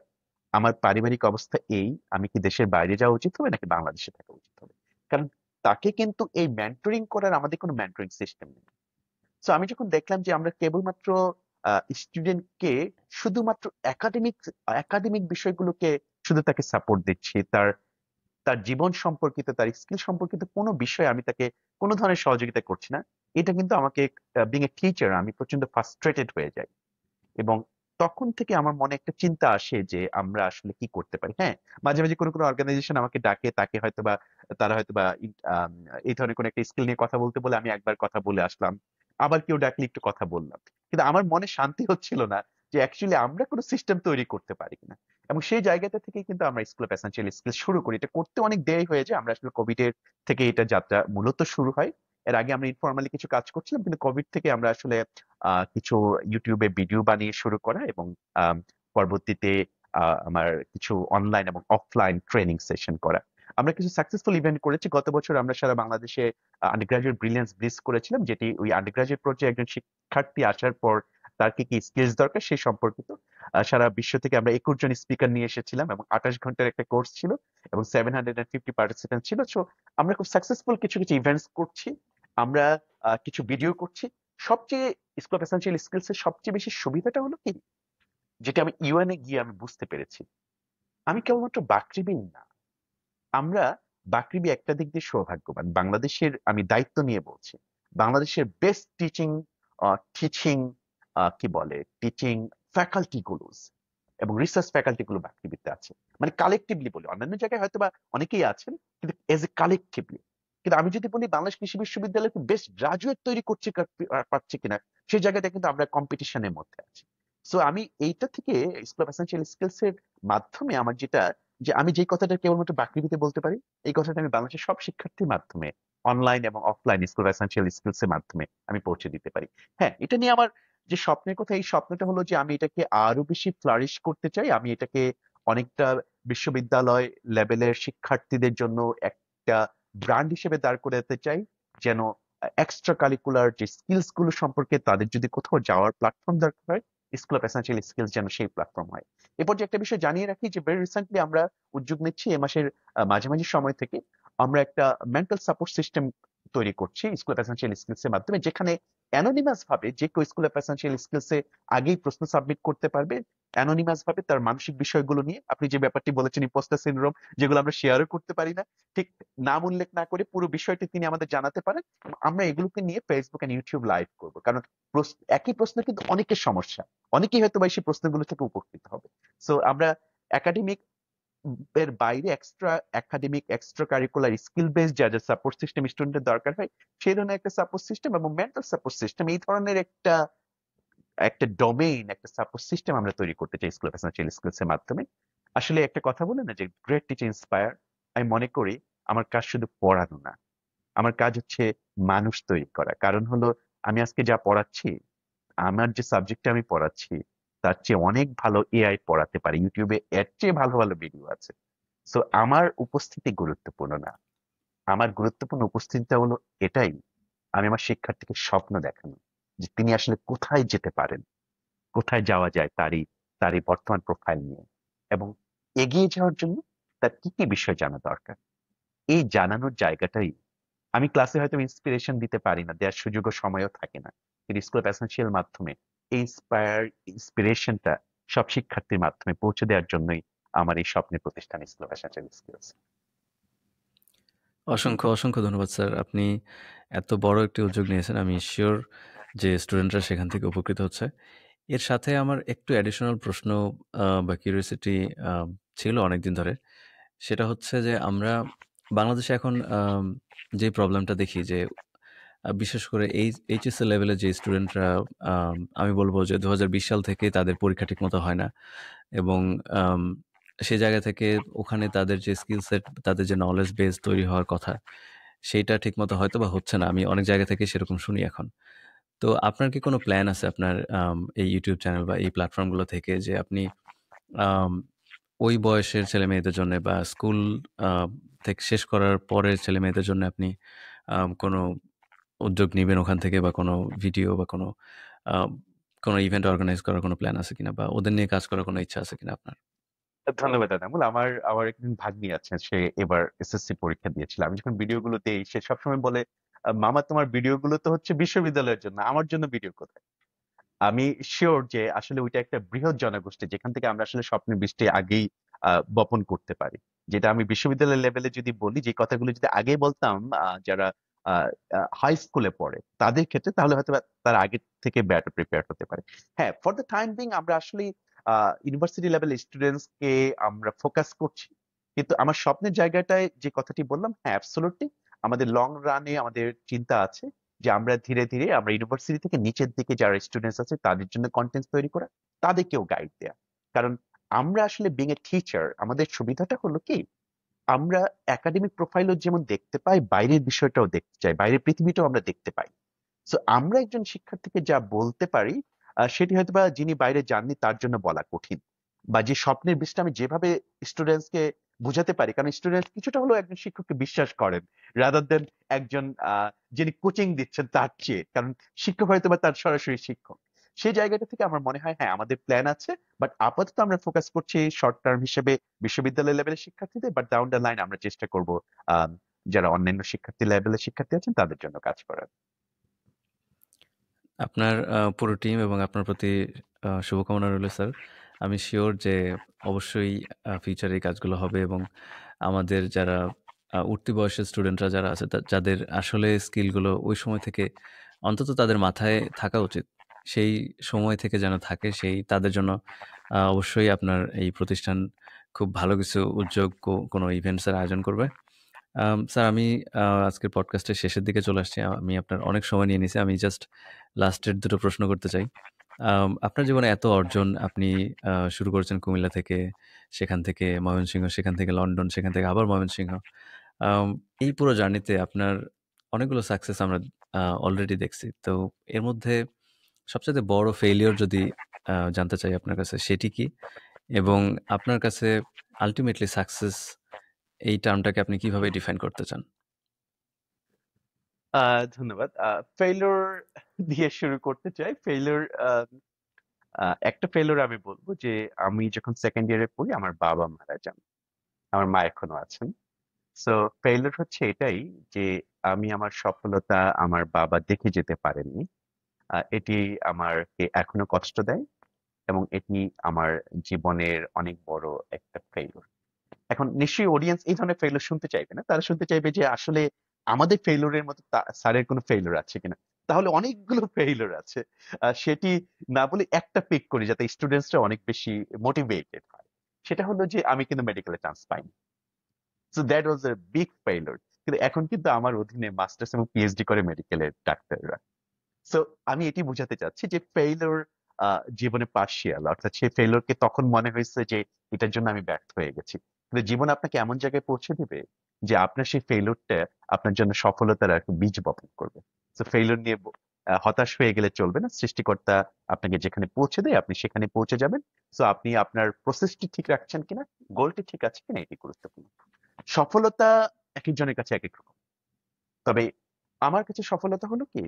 আমার পারিবারিক অবস্থা এই, আমি কি দেশের বাইরে যাওয়া উচিত হবে নাকি বাংলাদেশে থাকা উচিত হবে? কারণ তাকে কিন্তু এই মেন্টরিং করার আমাদের কোনো মেন্টরিং সিস্টেম নেই। সো আমি যখন দেখলাম যে আমরা কেবলমাত্র স্টুডেন্টকে শুধুমাত্র একাডেমিক একাডেমিক বিষয়গুলোকে শুধু তাকে সাপোর্ট দিচ্ছি, তার তার জীবন সম্পর্কিত তার স্কিল সম্পর্কিত কোনো বিষয়ে আমি তাকে কোনো ধরনের সহযোগিতা করছি না, এটা কিন্তু আমাকে বিং এ টিচার আমি প্রচন্ড ফ্রাস্ট্রেটেড হয়ে যাই। এবং তখন থেকে আমার মনে একটা চিন্তা আসে যে আমরা আসলে কি করতে পারি। হ্যাঁ, মাঝে মাঝে কোনো কোনো অর্গানাইজেশন আমাকে ডাকে, তাকে হয়তোবা তারা হয়তোবা এই ধরনের কোনো একটা স্কিল নিয়ে কথা বলতে বলে আমি একবার কথা বলে আসলাম, আবার কেউ ডাকলে একটু কথা বললাম, কিন্তু আমার মনে শান্তি হচ্ছিল না যে অ্যাকচুয়ালি আমরা কোনো সিস্টেম তৈরি করতে পারি কিনা। এবং সেই জায়গাটা থেকেই কিন্তু আমরা স্কুল অফ এসেনশিয়াল স্কিল শুরু করি। এটা করতে অনেক দেরি হয়ে যায়, আমরা আসলে কোভিড এর থেকে এটা যাত্রা মূলত শুরু হয়। এর আগে আমরা ইনফরমালি কিছু কাজ করছিলাম, কিন্তু কোভিড থেকে আমরা আসলে কিছু ইউটিউবে ভিডিও বানিয়ে শুরু করা এবং আম পরবর্তীতে আমার কিছু অনলাইন এবং অফলাইন ট্রেনিং সেশন করা। আমরা কিছু সাকসেসফুল ইভেন্ট করেছি। গত বছর আমরা সারা বাংলাদেশে আন্ডার গ্রাজুয়েট ব্রিলিয়ান্স ব্লিজ করেছিলাম, যেটি ওই আন্ডার গ্রাজুয়েট পর্যায়ে একজন শিক্ষার্থী আসার পর তার কি কি স্কিলস দরকার সেই সম্পর্কিত। সারা বিশ্ব থেকে আমরা 21 জন স্পিকার নিয়ে এসেছিলাম এবং 28 ঘন্টার একটা কোর্স ছিল এবং 750 পার্টিসিপেন্ট ছিল। সো আমরা খুব সাকসেসফুল কিছু কিছু ইভেন্টস করছি। আমরা কিছু ভিডিও করছি। সবচেয়ে স্কুল অফ এসেনশিয়াল স্কিলস এর সবচেয়ে বেশি সুবিধাটা হলো কি, যেটা আমি ইউএন এ গিয়ে আমি বুঝতে পেরেছি, আমি কেবলমাত্র বাকৃবির না, আমরা বাকৃবি একটা দিক দিয়ে সৌভাগ্যবান। বাংলাদেশের আমি দায়িত্ব নিয়ে বলছি, বাংলাদেশের বেস্ট টিচিং কি বলে টিচিং ফ্যাকাল্টি গুলো এবং রিসার্চ ফ্যাকাল্টি গুলো বাকৃবিতে আছে। মানে কালেকটিভলি বলি, অন্যান্য জায়গায় হয়তো বা অনেকেই আছেন, কিন্তু এজ এ কালেকটিভলি। কিন্তু আমি যদি বলি বাংলাদেশ কৃষি বিশ্ববিদ্যালয় বেস্ট গ্রাজুয়েট তৈরি করছে পারছে কিনা, সেই জায়গাটা কিন্তু আমরা কম্পিটিশনের মধ্যে আছি। সো আমি এইটা থেকে স্কুল অফ এসেনশিয়াল স্কিলস এর মাধ্যমে আমার যেটা, যে আমি যে কথাটা কেবলমাত্র বাকৃবিতে বলতে পারি, এই কথাটা আমি বাংলাদেশের সব শিক্ষার্থীর মাধ্যমে অনলাইন এবং অফলাইন স্কুল এসেনশিয়াল স্কিলস এর মাধ্যমে আমি পৌঁছে দিতে পারি। হ্যাঁ, এটা নিয়ে আমার যে স্বপ্নের কথা, এই স্বপ্নটা হলো যে আমি এটাকে আরো বেশি ফ্লারিশ করতে চাই। আমি এটাকে অনেকটা বিশ্ববিদ্যালয় লেভেলের শিক্ষার্থীদের জন্য একটা ব্র্যান্ড হিসেবে দাঁড় করাতে চাই, যেন এক্সট্রা কারিকুলার যে স্কিলস গুলো সম্পর্কে তাদের যদি কোথাও যাওয়ার প্ল্যাটফর্ম দরকার হয়, স্কুল অফ এসেনশিয়াল স্কিলস যেন সেই প্ল্যাটফর্ম হয়। এরপর যে একটা বিষয় জানিয়ে রাখি যে ভেরি রিসেন্টলি আমরা উদ্যোগ নিচ্ছি এ মাসের মাঝামাঝি সময় থেকে আমরা একটা মেন্টাল সাপোর্ট সিস্টেম তৈরি করছি স্কুল অফ এসেনশিয়াল স্কিলস এর মাধ্যমে, যেখানে অ্যানোনিমাস ভাবে যে কেউ স্কুল অফ এসেনশিয়াল স্কিলস এ আগেই প্রশ্ন সাবমিট করতে পারবে, অ্যানোনিমাস ভাবে তার মানসিক বিষয়গুলো নিয়ে। আপনি যে ব্যাপারটি বলেছেন ইম্পোস্টার সিনড্রোম, যেগুলো আমরা শেয়ারও করতে পারি না, ঠিক নাম উল্লেখ না করে পুরো বিষয়টি তিনি আমাদের জানাতে পারেন। আমরা এগুলোকে নিয়ে ফেসবুক এন্ড ইউটিউব লাইভ করব, কারণ একই প্রশ্ন কিন্তু অনেকের সমস্যা, অনেকেই হয়তো বা সেই প্রশ্নগুলো থেকে উপকৃত হবে। সো আমরা একাডেমিক এর বাইরে extra academic extra curricular skill based যা যা সাপোর্ট সিস্টেম স্টুডেন্টের দরকার হয়, সেই ধরনের একটা সাপোর্ট সিস্টেম এবং মেন্টাল সাপোর্ট সিস্টেম, এই ধরনের একটা একটা ডোমেইন, একটা সাপোর্ট সিস্টেম আমরা তৈরি করতে চাই স্কুল অফ এসেনশিয়াল স্কিলস এর মাধ্যমে। আসলে একটা কথা বলে না যে গ্রেট টিচার ইন্সপায়ার, আমি মনে করি আমার কাজ শুধু পড়ানো না, আমার কাজ হচ্ছে মানুষ তৈরি করা। কারণ হলো আমি আজকে যা পড়াচ্ছি, আমার যে সাবজেক্টে আমি পড়াচ্ছি তার চেয়ে অনেক ভালো এআই পড়াতে পারে, ইউটিউবে এর চেয়ে ভালো ভালো ভিডিও আছে। সো আমার উপস্থিতি গুরুত্বপূর্ণ না, আমার গুরুত্বপূর্ণ উপস্থিতিটা হলো এটাই, আমি আমার শিক্ষার্থীকে স্বপ্ন দেখানো, যে তিনি আসলে কোথায় যেতে পারেন, কোথায় যাওয়া যায় তারই তারই বর্তমান প্রোফাইল নিয়ে, এবং এগিয়ে যাওয়ার জন্য তার কি কি বিষয় জানা দরকার। এই জানানোর জায়গাটাই, আমি ক্লাসে হয়তো ইন্সপিরেশন দিতে পারি না, দেওয়ার সুযোগ ও সময়ও থাকে না, কিন্তু স্কুল অফ এসেনশিয়াল মাধ্যমে এই ইন্সপিরেশনটা সব শিক্ষার্থীর মাধ্যমে পৌঁছে দেওয়ার জন্যই আমার এই স্বপ্নের প্রতিষ্ঠান স্কুল অফ এসেনশিয়াল স্কিলস। অসংখ্য, অসংখ্য ধন্যবাদ স্যার। আপনি এত বড় একটি উদ্যোগ নিয়েছেন। আমি সিউর যে স্টুডেন্টরা সেখান থেকে উপকৃত হচ্ছে। এর সাথে আমার একটু অ্যাডিশনাল প্রশ্ন বা কিউরিওসিটি আ ছিল অনেকদিন ধরে। সেটা হচ্ছে যে আমরা বাংলাদেশে এখন যে প্রবলেমটা দেখি যে বিশেষ করে এইচএসসি লেভেলে যে স্টুডেন্টরা, আমি বলব যে ২০২০ সাল থেকে তাদের পরীক্ষা ঠিকমতো হয় না এবং আম সে জায়গা থেকে ওখানে তাদের যে স্কিল সেট, তাদের যে নলেজ বেস তৈরি হওয়ার কথা, সেইটা ঠিকমতো হয়তোবা হচ্ছে না। আমি অনেক জায়গা থেকে সেরকম শুনি এখন। তো আপনার কি কোনো প্ল্যান আছে আপনার এই YouTube চ্যানেল বা এই প্ল্যাটফর্মগুলো থেকে যে আপনি আম ওই বয়সের ছেলেমেয়েদের জন্যে বা স্কুল আ থেকে শেষ করার পরের ছেলেমেয়েদের জন্য আপনি কোনো উদ্যোগ নিবেন ওখান থেকে বা কোনো ভিডিও বা আ কোনো ইভেন্ট অর্গানাইজ করার কোনো প্ল্যান আছে কিনা? বা ওদের নিয়ে কাজ করার কোনো ইচ্ছা আছে কিনা আপনার? ধন্যবাদ আনামুল। আমার আমার একজন ভাগ্নি আছে, সে এবার এসএসসি পরীক্ষা দিয়েছিল। আমি যখন ভিডিও গুলো দেই সে সবসময় বলে, মামা তোমার ভিডিও গুলো তো হচ্ছে বিশ্ববিদ্যালয়ের জন্য, আমার জন্য ভিডিও কোথায়?" আমি শিওর যে আসলে ওইটা একটা বৃহৎ জনগোষ্ঠী যেখান থেকে আমরা আসলে স্বপ্নের বীজটি আগেই বপন করতে পারি। যেটা আমি বিশ্ববিদ্যালয় লেভেলে যদি বলি, যে কথাগুলো যদি আগে বলতাম যারা হাই স্কুলে পড়ে তাদের ক্ষেত্রে, তাহলে হয়তো বা তারা আগে থেকে বেটার প্রিপেয়ার হতে পারে। হ্যাঁ, ফর দ্য টাইম বিং আমরা আসলে ইউনিভার্সিটি লেভেল স্টুডেন্টস কে আমরা ফোকাস করছি, কিন্তু আমার স্বপ্নের জায়গাটায় যে কথাটি বললাম, হ্যাঁ অ্যাবসলিউটলি আমাদের লং রানে আমাদের চিন্তা আছে যে আমরা ধীরে ধীরে আমরা ইউনিভার্সিটি থেকে নিচের দিকে যারা স্টুডেন্টস আছে তাদের জন্য কন্টেন্ট তৈরি করা, তাদেরকেও গাইড দেয়া। কারণ আমরা আসলে বিং এ টিচার, আমাদের সুবিধাটা হলো কি, আমরা একাডেমিক প্রোফাইলও যেমন দেখতে পাই, বাইরের বিষয়টাও দেখতে চাই, বাইরের পৃথিবীটাও আমরা দেখতে পাই। সো আমরা একজন শিক্ষার্থীকে যা বলতে পারি, সেটি হয়তোবা যিনি বাইরে যাননি তার জন্য বলা কঠিন। বা যে স্বপ্নের বিষয়টা আমি যেভাবে স্টুডেন্টসকে বুঝাতে পারি, কারণ স্টুডেন্ট কিছুটা হলেও একজন শিক্ষককে বিশ্বাস করেন রাদার দেন একজন যিনি কোচিং দিচ্ছেন তার চেয়ে, কারণ শিক্ষক হয়তোবা তার সরাসরি শিক্ষক। সেই জায়গাটা থেকে আমার মনে হয় হ্যাঁ আমাদের প্ল্যান আছে, বাট আপাতত আমরা ফোকাস করছি শর্ট টার্ম হিসেবে বিশ্ববিদ্যালয় লেভেলের শিক্ষার্থীদের, বাট ডাউন দ্য লাইন আমরা চেষ্টা করব যারা অন্যান্য শিক্ষার্থী লেভেলের শিক্ষার্থী আছেন তাদের জন্য কাজ করার। আপনার পুরো টিম এবং আপনার প্রতি শুভকামনা রইলো স্যার। আমি সিউর যে অবশ্যই ফিউচারে এই কাজগুলো হবে এবং আমাদের যারা উঠতি বয়সের স্টুডেন্টরা যারা আছে যাদের আসলে স্কিলগুলো ওই সময় থেকে অন্তত তাদের মাথায় থাকা উচিত। সেই সময় থেকে যেন থাকে তাদের জন্য অবশ্যই আপনার এই প্রতিষ্ঠান খুব ভালো কিছু উদ্যোগ কোনো ইভেন্টস এর আয়োজন করবে। স্যার আমি আজকের পডকাস্টের শেষের দিকে চলে আসছি। আমি আপনার অনেক সময় নিয়ে নিছি। আমি জাস্ট লাস্টের ২ টো প্রশ্ন করতে চাই। আপনার জীবনে এত অর্জন, আপনি শুরু করেছেন কুমিল্লা থেকে, সেখান থেকে ময়মনসিংহ, সেখান থেকে লন্ডন, সেখান থেকে আবার ময়মনসিংহ। আম এই পুরো জার্নিতে আপনার অনেকগুলো সাকসেস আমরা অলরেডি দেখছি। তো এর মধ্যে সবচাইতে বড় ফেইলিউর যদি জানতে চাই আপনার কাছে সেটি কি? এবং আপনার কাছে আল্টিমেটলি সাকসেস এই টার্মটাকে আপনি কিভাবে ডিফাইন করতে চান? ধন্যবাদ। ফেইলিউর দিয়ে শুরু করতে চাই। একটা ফেইলিউর আমি বলব যে আমি যখন সেকেন্ড ইয়ারে পড়ি আমার বাবা মারা যান। আমার মা এখনো আছেন। সো ফেইলিউর হচ্ছে এটাই যে আমি আমার সফলতা আমার বাবা দেখে যেতে পারেননি। এটি আমাকে এখনো কষ্ট দেয় এবং এটি আমার জীবনের অনেক বড় একটা ফেইলিউর। এখন নিশ্চয়ই অডিয়েন্স এই ধরনের ফেইলিউর শুনতে চাইবে না। তারা শুনতে চাইবে যে আসলে আমাদের ফেইলিউরের মতো স্যারের কোনো ফেইলিউর আছে কিনা। তাহলে অনেকগুলো ফেইলিউর আছে। সেটি না বলে একটা পিক করি যাতে স্টুডেন্টসরা অনেক বেশি মোটিভেটেড হয়। সেটা হলো যে আমি কিন্তু মেডিকেলে চান্স পাইনি। So that was a big failure. কিন্তু এখন কিন্তু আমার অধীনে মাস্টার্স এবং পিএইচডি করে মেডিকেলের ডাক্তাররা। সো আমি এটি বুঝাতে চাচ্ছি যে ফেইলিউর জীবনে পার্শিয়াল, অর্থাৎ সেই ফেইলিউরকে তখন মনে হয়েছে যে এটার জন্য আমি ব্যর্থ হয়ে গেছি। কিন্তু জীবন আপনাকে এমন জায়গায় পৌঁছে দিবে যে আপনার সেই ফেইলিউরটা আপনার জন্য সফলতার একটা বীজ বপন করবে। তো ফেইলিউর নিয়ে হতাশ হয়ে গেলে চলবে না। সৃষ্টিকর্তা আপনাকে যেখানে পৌঁছে দেয় আপনি সেখানে পৌঁছে যাবেন। সো আপনি আপনার প্রসেসটি ঠিক রাখছেন কিনা, গোলটি ঠিক আছে কিনা, এটি গুরুত্বপূর্ণ। সফলতা একেকজনের কাছে একেক রকম। তবে আমার কাছে সফলতা হলো কি,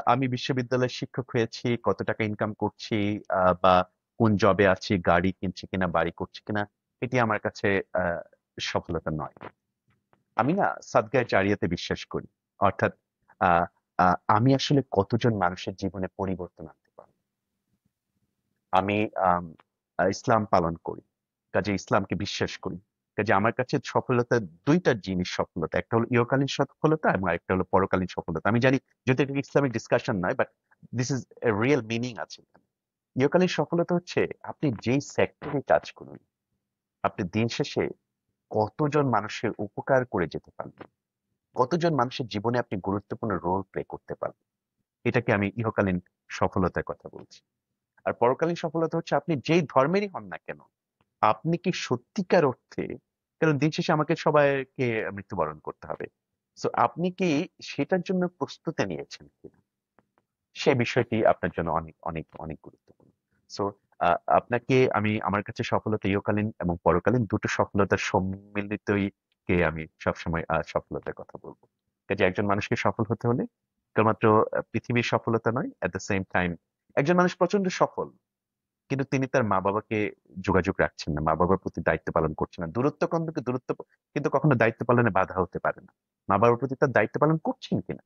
আমি বিশ্ববিদ্যালয়ের শিক্ষক হয়েছি, কত টাকা ইনকাম করছি, বা কোন জবে আছি, গাড়ি কিনছি কিনা, বাড়ি করছি কিনা, এটি আমার কাছে আহ, সফলতা নয়। আমি না সাদগায়ে জারিয়াতে বিশ্বাস করি। অর্থাৎ আহ, আমি আসলে কতজন মানুষের জীবনে পরিবর্তন আনতে পারবো। আমি আম, ইসলাম পালন করি, কাজে ইসলামকে বিশ্বাস করি। কাজে আমার কাছে সফলতা দুইটা জিনিস সফলতা, একটা হলো ইহকালীন সফলতা এবং আরেকটা হলো পরকালীন সফলতা। আমি জানি যদি এটা ইসলামিক ডিসকাশন নয়, but this is A real meaning আছে এখানে। ইহকালীন সফলতা হচ্ছে আপনি যেই সেক্টরে কাজ করুন, আপনি দিন শেষে কতজন মানুষের উপকার করে যেতে পারবেন, কতজন মানুষের জীবনে আপনি গুরুত্বপূর্ণ রোল প্লে করতে পারবেন, এটাকে আমি ইহকালীন সফলতার কথা বলছি। আর পরকালীন সফলতা হচ্ছে আপনি যেই ধর্মেরই হন না কেন, আপনি কি সত্যিকার অর্থে, কারণ দিন শেষে আমাকে সবাইকে মৃত্যুবরণ করতে হবে, সো আপনি কি সেটার জন্য প্রস্তুতি নিয়েছেন কিনা, সে বিষয়টি আপনার জন্য অনেক অনেক অনেক গুরুত্বপূর্ণ। সো আপনাকে আমি, আমার কাছে সফলতা ইহকালীন এবং পরকালীন দুটো সফলতার সম্মিলিতই কে আমি সবসময় সফলতার কথা বলবো। কাজে একজন মানুষকে সফল হতে হলে কেবলমাত্র পৃথিবীর সফলতা নয়, এট দ্য সেম টাইম একজন মানুষ প্রচন্ড সফল কিন্তু তিনি তার মা-বাবাকে যোগাযোগ রাখছেন না। মা-বাবার প্রতি দায়িত্ব পালন করছেন না। কিন্তু কখনো দায়িত্ব পালনে বাধা হতে পারে না। মা-বাবার প্রতি তার দায়িত্ব পালন করছেন কিনা,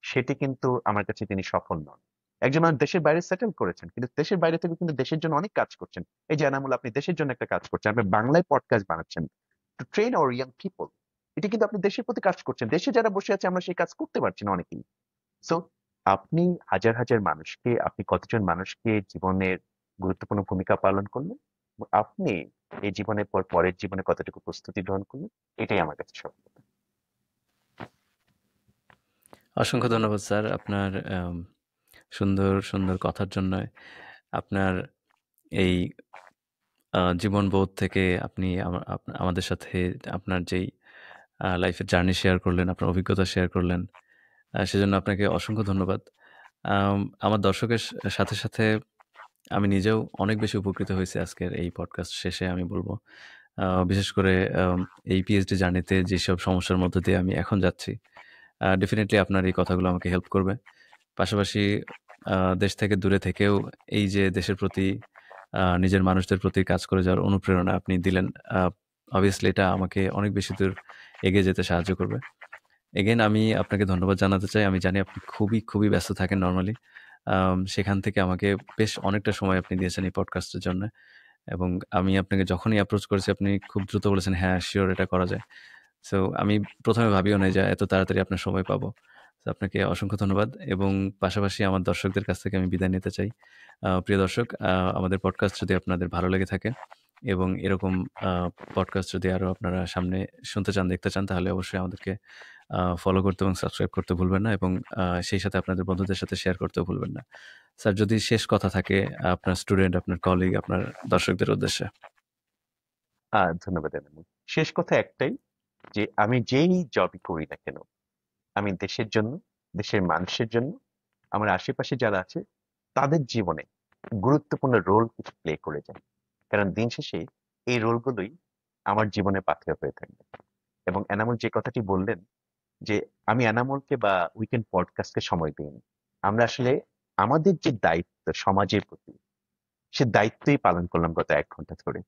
সেটি কিন্তু আমার কাছে তিনি সফল নন। একজন মানুষ দেশের বাইরে সেটেল করেছেন, কিন্তু দেশের বাইরে থেকে কিন্তু দেশের জন্য অনেক কাজ করছেন। এই যে এনামুল, আপনি দেশের জন্য একটা কাজ করছেন। আপনি বাংলায় পডকাস্ট বানাচ্ছেন to train hour young people. এটি কিন্তু আপনি দেশের প্রতি কাজ করছেন। দেশে যারা বসে আছে আমরা সেই কাজ করতে পারছি না অনেকেই। সো আপনি হাজার হাজার মানুষকে, আপনি কতজন মানুষকে জীবনের গুরুত্বপূর্ণ ভূমিকা পালন করলেন, এবং আপনি এই জীবনের পর পরের জীবনে কতটুকু প্রস্তুতি গ্রহণ করলেন, এটাই আমার কাছে সফলতা। অসংখ্য ধন্যবাদ স্যার আপনার সুন্দর, সুন্দর কথার জন্য। আপনার এই জীবনবোধ থেকে আপনি আমাদের সাথে আপনার যেই লাইফের জার্নি শেয়ার করলেন, আপনার অভিজ্ঞতা শেয়ার করলেন, সেজন্য আপনাকে অসংখ্য ধন্যবাদ। আমার দর্শকের সাথে, সাথে আমি নিজেও অনেক বেশি উপকৃত হয়েছি আজকের এই পডকাস্ট শেষে আমি বলব। বিশেষ করে আম এই পিএইচডি জার্নিতে যেসব সমস্যার মধ্য দিয়ে আমি এখন যাচ্ছি, ডেফিনিটলি আপনার এই কথাগুলো আমাকে হেল্প করবে। পাশাপাশি দেশ থেকে দূরে থেকেও এই যে দেশের প্রতি নিজের মানুষদের প্রতি কাজ করে যাওয়ার অনুপ্রেরণা আপনি দিলেন, আ obviously এটা আমাকে অনেক বেশি দূর এগিয়ে যেতে সাহায্য করবে। এগেইন আমি আপনাকে ধন্যবাদ জানাতে চাই। আমি জানি আপনি খুবই, খুবই ব্যস্ত থাকেন নরমালি। সেখান থেকে আমাকে বেশ অনেকটা সময় আপনি দিয়েছেন এই পডকাস্টের জন্য। এবং আমি আপনাকে যখনই অ্যাপ্রোচ করেছি আপনি খুব দ্রুত বলেছেন, "হ্যাঁ, সিউর এটা করা যায়।" সো আমি ১ম এ ভাবিও নাই যে এত তাড়াতাড়ি আপনার সময় পাবো। সো আপনাকে অসংখ্য ধন্যবাদ এবং পাশাপাশি আমার দর্শকদের কাছ থেকে আমি বিদায় নিতে চাই। প্রিয় দর্শক, আমাদের পডকাস্ট যদি আপনাদের ভালো লেগে থাকে এবং এরকম আ পডকাস্ট যদি আরো আপনারা সামনে শুনতে চান, দেখতে চান তাহলে অবশ্যই আমাদেরকে ফলো করতে এবং সাবস্ক্রাইব করতে ভুলবেন না এবং সেই সাথে আপনাদের বন্ধুদের সাথে শেয়ার করতেও ভুলবেন না। স্যার যদি শেষ কথা থাকে আপনার স্টুডেন্ট, আপনার কলিগ, আপনার দর্শকদের উদ্দেশ্যে। ধন্যবাদ এনামুল। শেষ কথা একটাই, যে আমি যেই জবই করি না কেন, আমি দেশের জন্য, দেশের মানুষের জন্য, আমার আশেপাশে যারা আছে তাদের জীবনে গুরুত্বপূর্ণ রোল কিছু প্লে করে যাই। কারণ দিন শেষে এই রোলগুলোই আমার জীবনে পাথেয় হয়ে থাকবে। এবং এনামুল যে কথাটি বললেন যে আমি এনামুলকে বা উইকেন্ড পডকাস্টকে সময় দিইনি, আমরা আসলে আমাদের যে দায়িত্ব সমাজের প্রতি, সে দায়িত্বই পালন করলাম গত 1 ঘন্টা ধরে।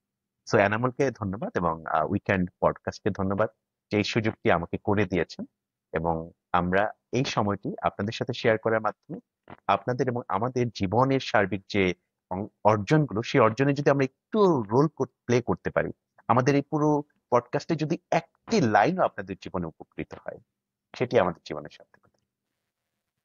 সো এনামুলকে ধন্যবাদ এবং উইকেন্ড পডকাস্টকে ধন্যবাদ যে এই সুযোগটি আমাকে করে দিয়েছেন। এবং আমরা এই সময়টি আপনাদের সাথে শেয়ার করার মাধ্যমে আপনাদের এবং আমাদের জীবনের সার্বিক যে অর্জনগুলো, সেই অর্জনে যদি আমরা একটু রোল প্লে করতে পারি, আমাদের এই পুরো পডকাস্টে যদি একটি লাইনও আপনাদের জীবনে উপকৃত হয়, সেটি আমাদের জীবনের সাথে